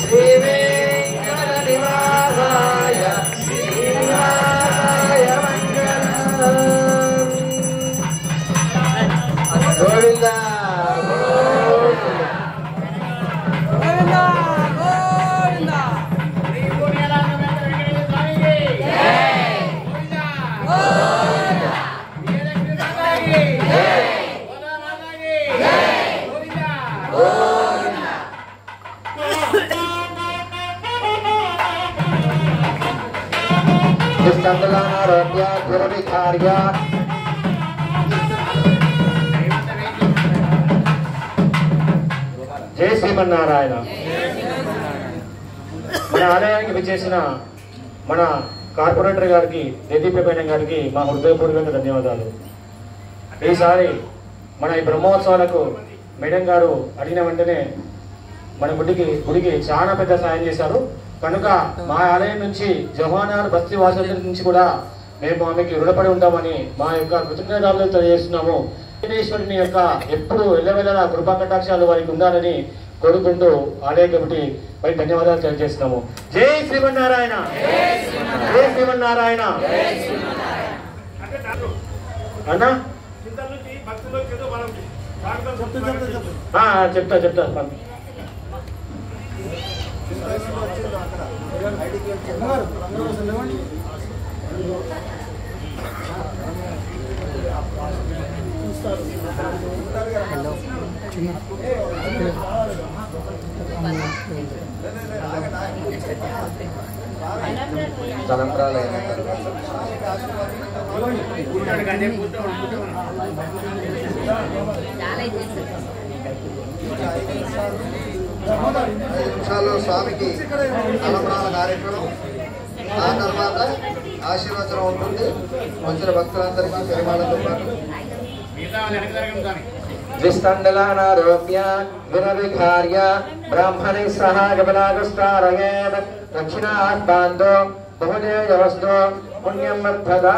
శ్రీ వెంకట నివాసాయ శ్రీనివాసాయ మంగళం. గోవింద. స్థందనారోగ్య గురవికార్య జై శ్రీమన్నారాయణ. మన ఆలయానికి విచ్చేసిన మన కార్పొరేటర్ గారికి, దేదీప్య మేడం గారికి మా హృదయపూర్వక ధన్యవాదాలు. ఈసారి మన ఈ బ్రహ్మోత్సవాలకు మేడం గారు అడిగిన వెంటనే మన గుడికి చాలా పెద్ద సాయం చేశారు. కనుక మా ఆలయం నుంచి జవానార్ బస్తీ వాసుల నుంచి కూడా మేము ఆమెకి రుణపడి ఉంటామని మా యొక్క కృతజ్ఞతలు తెలియజేస్తున్నాము. వెంకటేశ్వరుని యొక్క ఎప్పుడు ఎల్లవెల్లలా కృపా కటాక్షాలు వారికి ఉండాలని కోరుకుంటూ ఆలయ కమిటీ వారికి ధన్యవాదాలు తెలియజేస్తున్నాము. జై శ్రీమన్నారాయణ. జై శ్రీమన్నారాయణ. అన్నా చెప్తా తలంబ్రాలైన నిమిషాల్లో స్వామికి తలంబ్రాల కార్యక్రమం. ఆ తర్వాత ఆశీర్వచనం ఉంటుంది. వచ్చిన భక్తులందరికీ పెరుమాళతో పాటు జిస్తండలానారోగ్య విరవికార్య బ్రాహ్మణి సహాయ బలాగస్తారయేత్ దక్షిణాత్మాంతో బహుదేవస్తు పుణ్యం వర్ధదా.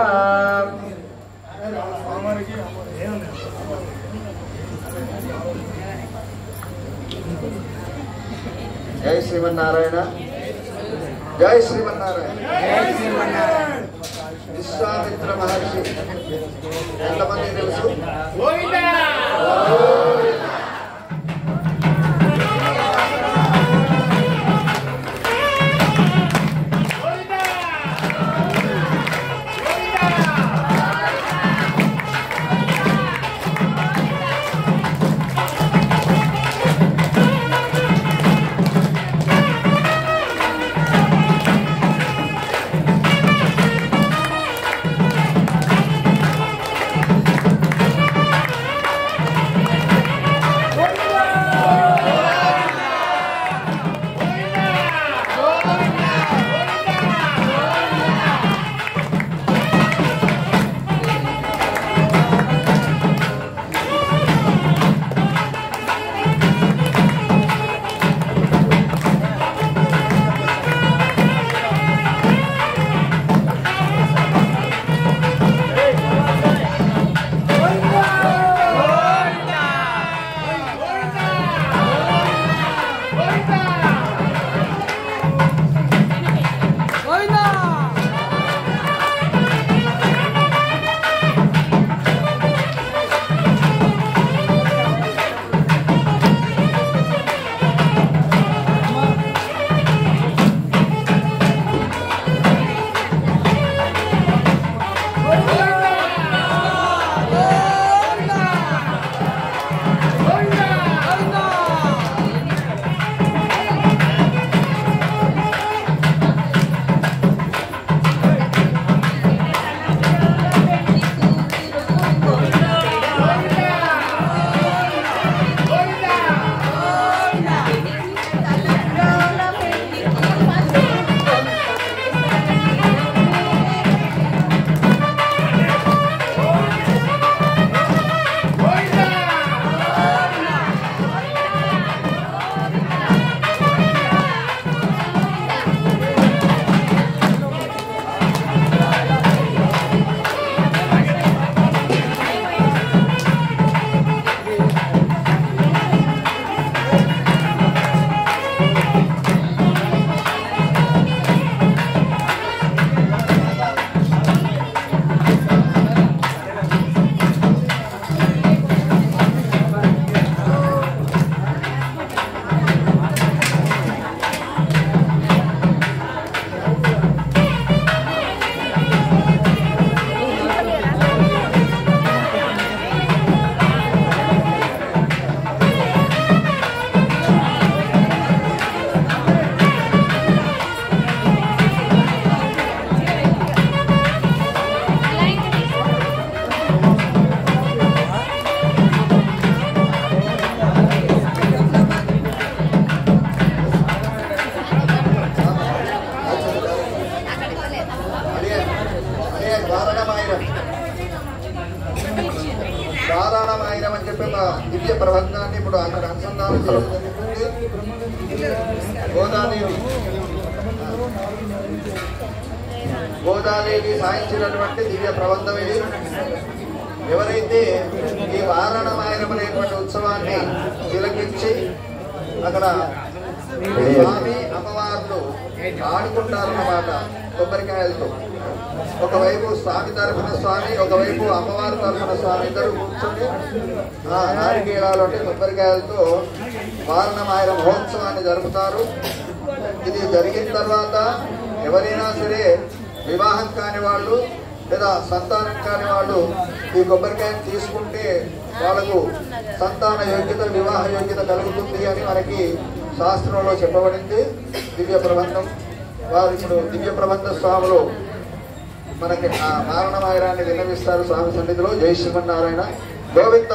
జై శ్రీమన్నారాయణ. జై శ్రీమన్నారాయణ. విశ్వామిత్ర మహర్షి ఎంతమంది తెలుసు? సాధారణమైన చెప్పి దివ్య ప్రబంధాన్ని ఇప్పుడు అక్కడ అనుసంధానం చేయడం జరుగుతుంది. గోదాదేవి సాయించినటువంటి దివ్య ప్రబంధం ఇది. ఎవరైతే ఈ వారణమాయనం అనేటువంటి ఉత్సవాన్ని తిలకించి అక్కడ స్వామి అమ్మవార్లు ఆడుకుంటారన్నమాట కొబ్బరికాయలతో. ఒకవైపు స్వామి తరఫున స్వామి, ఒకవైపు అమ్మవారి తరఫున స్వామి, ఇద్దరు కూర్చొని నారికేళాలు అంటే కొబ్బరికాయలతో వారణమాయన మహోత్సవాన్ని జరుపుతారు. ఇది జరిగిన తర్వాత ఎవరైనా సరే వివాహం కాని వాళ్ళు లేదా సంతానం కాని వాళ్ళు ఈ కొబ్బరికాయను తీసుకుంటే వాళ్ళకు సంతాన యోగ్యత, వివాహ యోగ్యత కలుగుతుంది అని మనకి శాస్త్రంలో చెప్పబడింది. దివ్య ప్రబంధం వారు ఇప్పుడు దివ్య ప్రబంధ స్వాములు మనకి ఆ వారణమాయరాన్ని విన్నవిస్తారు స్వామి సన్నిధిలో. జై శ్రీమన్నారాయణ. గోవింద.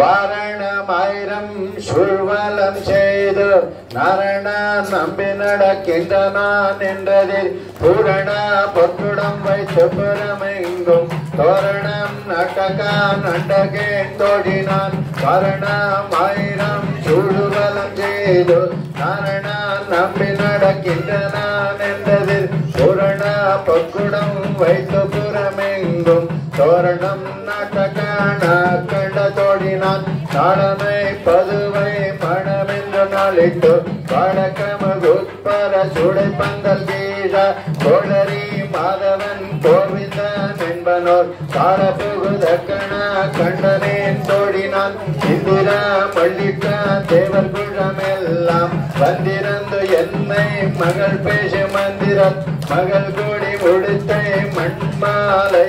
వారణమాయిరం శుర్వలం చేదు నారాయణ நம்பினட கிண்டனா நின்றதில் பூரண பொற்றுடம் வைத்துப்புறமெங்கும் தோரணம் நட்டகா நண்டகேன் தோடினான் வாரணமாயிரம் சூடுவலம் செய்து நாராயண நம்பினட கிண்டனா நின்றதில் பூரண பொற்குடம் வைத்துப்புறமெங்கும் தோரணம் நாட்டகான கண்ட தோடினான் தாளனை பதுவை மணமென்று நாள் ಲಿಟ್ಟು ಬಾಳಕಮಗುತ್ಪರ ಸುಡೆ ಪಂದಲ್ ಬೀಜ ಕೋಳರಿ ಮಾಧವನ್ ಗೋವಿಂದ ನೆನ್ಬನೋರ್ ಕಾಳ புகுதக்கண கண்டனேன் தோடினான் இந்திரா மல்லிட்ட தேவர் குழமெல்லாம் வந்திருந்து என்னை மகள் பேச மந்திரம் மகள் கூடி உடுத்தை மண்மாலை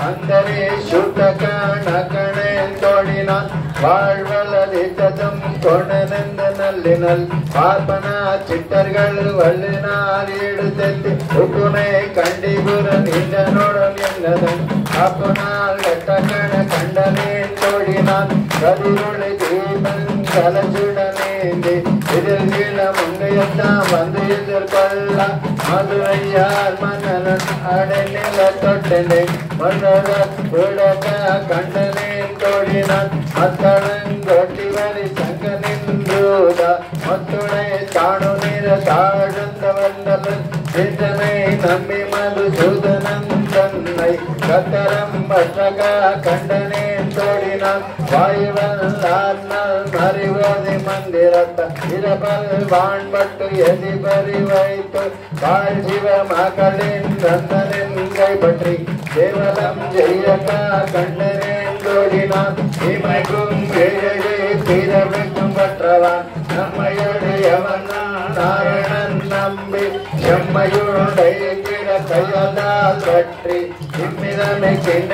அந்தரே சுட்டக்க நக்கணேன் தோடினான் வாழ்வலதித்ததும் கொண்டனெந்த நல்லினல் பார்ப்பன சிட்டர்கள் வல்லினால் ஈடுதெத்தி உப்புனை கண்டிபுர நின்றனோடும் என்னதன் அப்பனால் கட்டக்கண கண்டனேன் தோடினான் கதிரொளி தீபன் கலசுடனேந்தி இதில் கீழ முங்கையத்தான் வந்து எதிர்கொள்ள மதுரையார் மன்னன் அடைநில தொட்டனே மன்னர உடக்க கண்டனேன் தோடினான் மத்தளங்கொட்டி வரி சங்க நின்றூத மத்துணை தாணு நீர தாழ்ந்த வந்தவன் சிந்தனை நம்பி மது சூதனன் தன்னை கத்தரம் பற்றக கண்டனேன் தோடினான் வாயுவன் மறிவோதி மந்திரத்த இரபல் வான்பட்டு எதிபறி வைத்து வாழ் சிவ மகளின் தந்தனின் கைப்பற்றி கேவலம் ஜெயக்க கண்டனேன் தோடினான் இமைக்கும் ஏழை பிறவிக்கும் பற்றவான் நம்மையுடையவன் நாராயணன் நம்பி செம்மையுடை கிட கையலால் பற்றி இம்மிதமை கிண்ட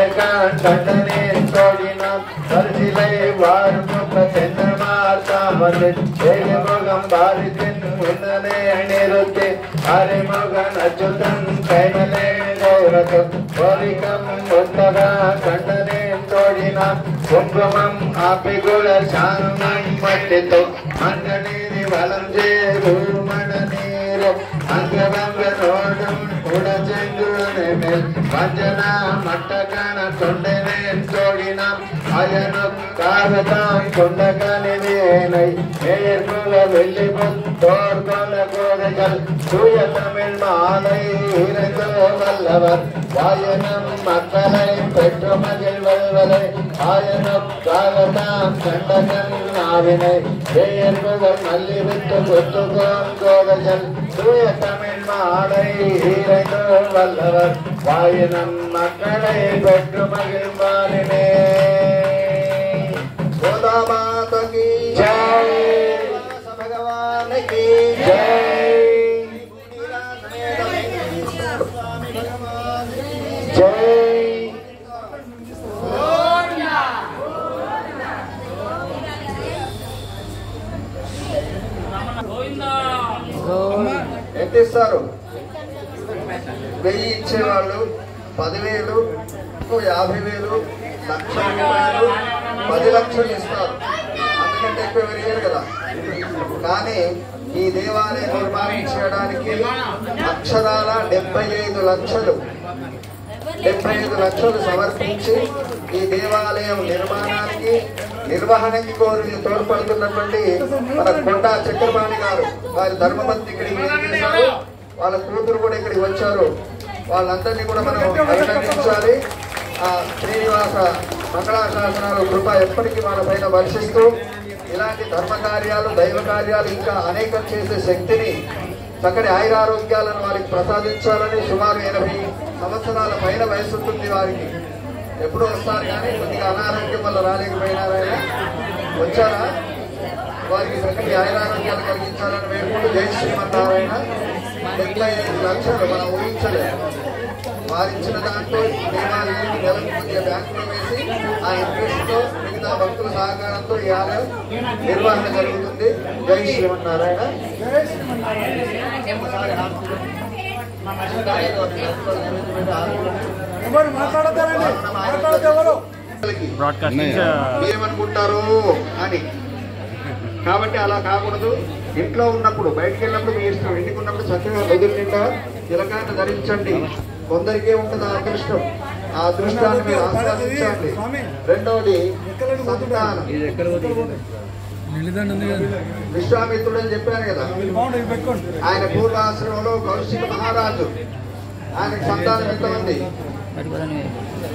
கண்டனேன் தோடினான் பரிசிலை வாழ்முக சென்றமார்த்தாம் வந்து ஏகமுகம் பாரித்தின் முன்னனே நிறுத்தி அறிமுகன் அச்சுதன் கைமலே தேவகம் கோரிக்கம் உத்தர கண்டனேன் தோடினான் குங்குமம் ஆப்பிகுல சானம் மட்டித்து அங்கநீதி வலம் சேருமண நீர் அங்கவங்க நோடும் உடச்செங்குழனை மேல் வஞ்சனா மட்டகன தொண்டனேன் தோடினான் அயனு காவதான் கொண்ட கனிவேனை மேற்குல வெள்ளிபுல் தோர்கொல கோதைகள் தூய தமிழ் மாலை இறைந்தோ வல்லவர் வாயனம் மக்களை பெற்று மகிழ்வல்வலை ஆயனு காவதான் கண்டகன் நாவினை பெயர்குகள் மல்லிவிட்டு கொத்துகோன் கோதைகள் தூய தமிழ் மாலை இறைந்தோ வல்லவர் வாயனம் மக்களை பெற்று மகிழ்வானினே गोदा माता की जय भगवान की जय जय ఎంత ఇస్తారు 1000 ఇచ్చేవాళ్ళు 10,000 50,000 లక్ష రూపాయలు 10 లక్షలు ఇస్తారు. అందుకంటే ఎక్కువ పెరిగారు కదా. కానీ ఈ దేవాలయం నిర్మాణం చేయడానికి అక్షరాల 75 లక్షలు సమర్పించి ఈ దేవాలయం నిర్మాణానికి నిర్వహణకి కోరి తోడ్పడుతున్నటువంటి మన కొండా చక్రపాణి గారు వారి ధర్మపత్ని ఇక్కడికి చేశారు. వాళ్ళ కూతురు కూడా ఇక్కడికి వచ్చారు. వాళ్ళందరినీ కూడా మనం అభినందించాలి. ఆ శ్రీనివాస మంగళాశాసనాలు కృప ఎప్పటికీ మన పైన వర్షిస్తూ ఇలాంటి ధర్మ కార్యాలు దైవ కార్యాలు ఇంకా అనేకం చేసే శక్తిని చక్కటి ఆయురారోగ్యాలను వారికి ప్రసాదించాలని సుమారు 80 సంవత్సరాల పైన వయసు ఉంటుంది వారికి. ఎప్పుడు వస్తారు కానీ కొద్దిగా అనారోగ్యం వల్ల రాలేకపోయినారైనా వచ్చారా వారికి చక్కటి ఆయురారోగ్యాలు కలిగించాలని వేడుకుంటూ జై శ్రీమన్నారాయణ. 75 లక్షలు మనం ఊహించలేదు. వారిచ్చిన దాంట్లో దేవాలయానికి నెలకు కొద్దిగా బ్యాంకులో వేసి ఆ ఇంట్రెస్ట్తో మిగతా భక్తుల సహకారంతో ఈ ఆలయం నిర్వహణ జరుగుతుంది. జై శ్రీమన్నారాయణ. ఏమనుకుంటారు అని కాబట్టి అలా కాకూడదు. ఇంట్లో ఉన్నప్పుడు బయటకు వెళ్ళినప్పుడు మీ ఇష్టం, ఇంటికి ఉన్నప్పుడు చక్కగా ఎదురు నిండా తిలకాన్ని ధరించండి. కొందరికే ఉంటుంది ఆ అదృష్టం. ఆ అదృష్టాన్ని మీరు ఆస్వాదించండి. రెండవది సంతానం. విశ్వామిత్రుడు అని చెప్పాను కదా, ఆయన పూర్వాశ్రమంలో కౌశిక మహారాజు. ఆయనకు సంతానం ఎంతమంది?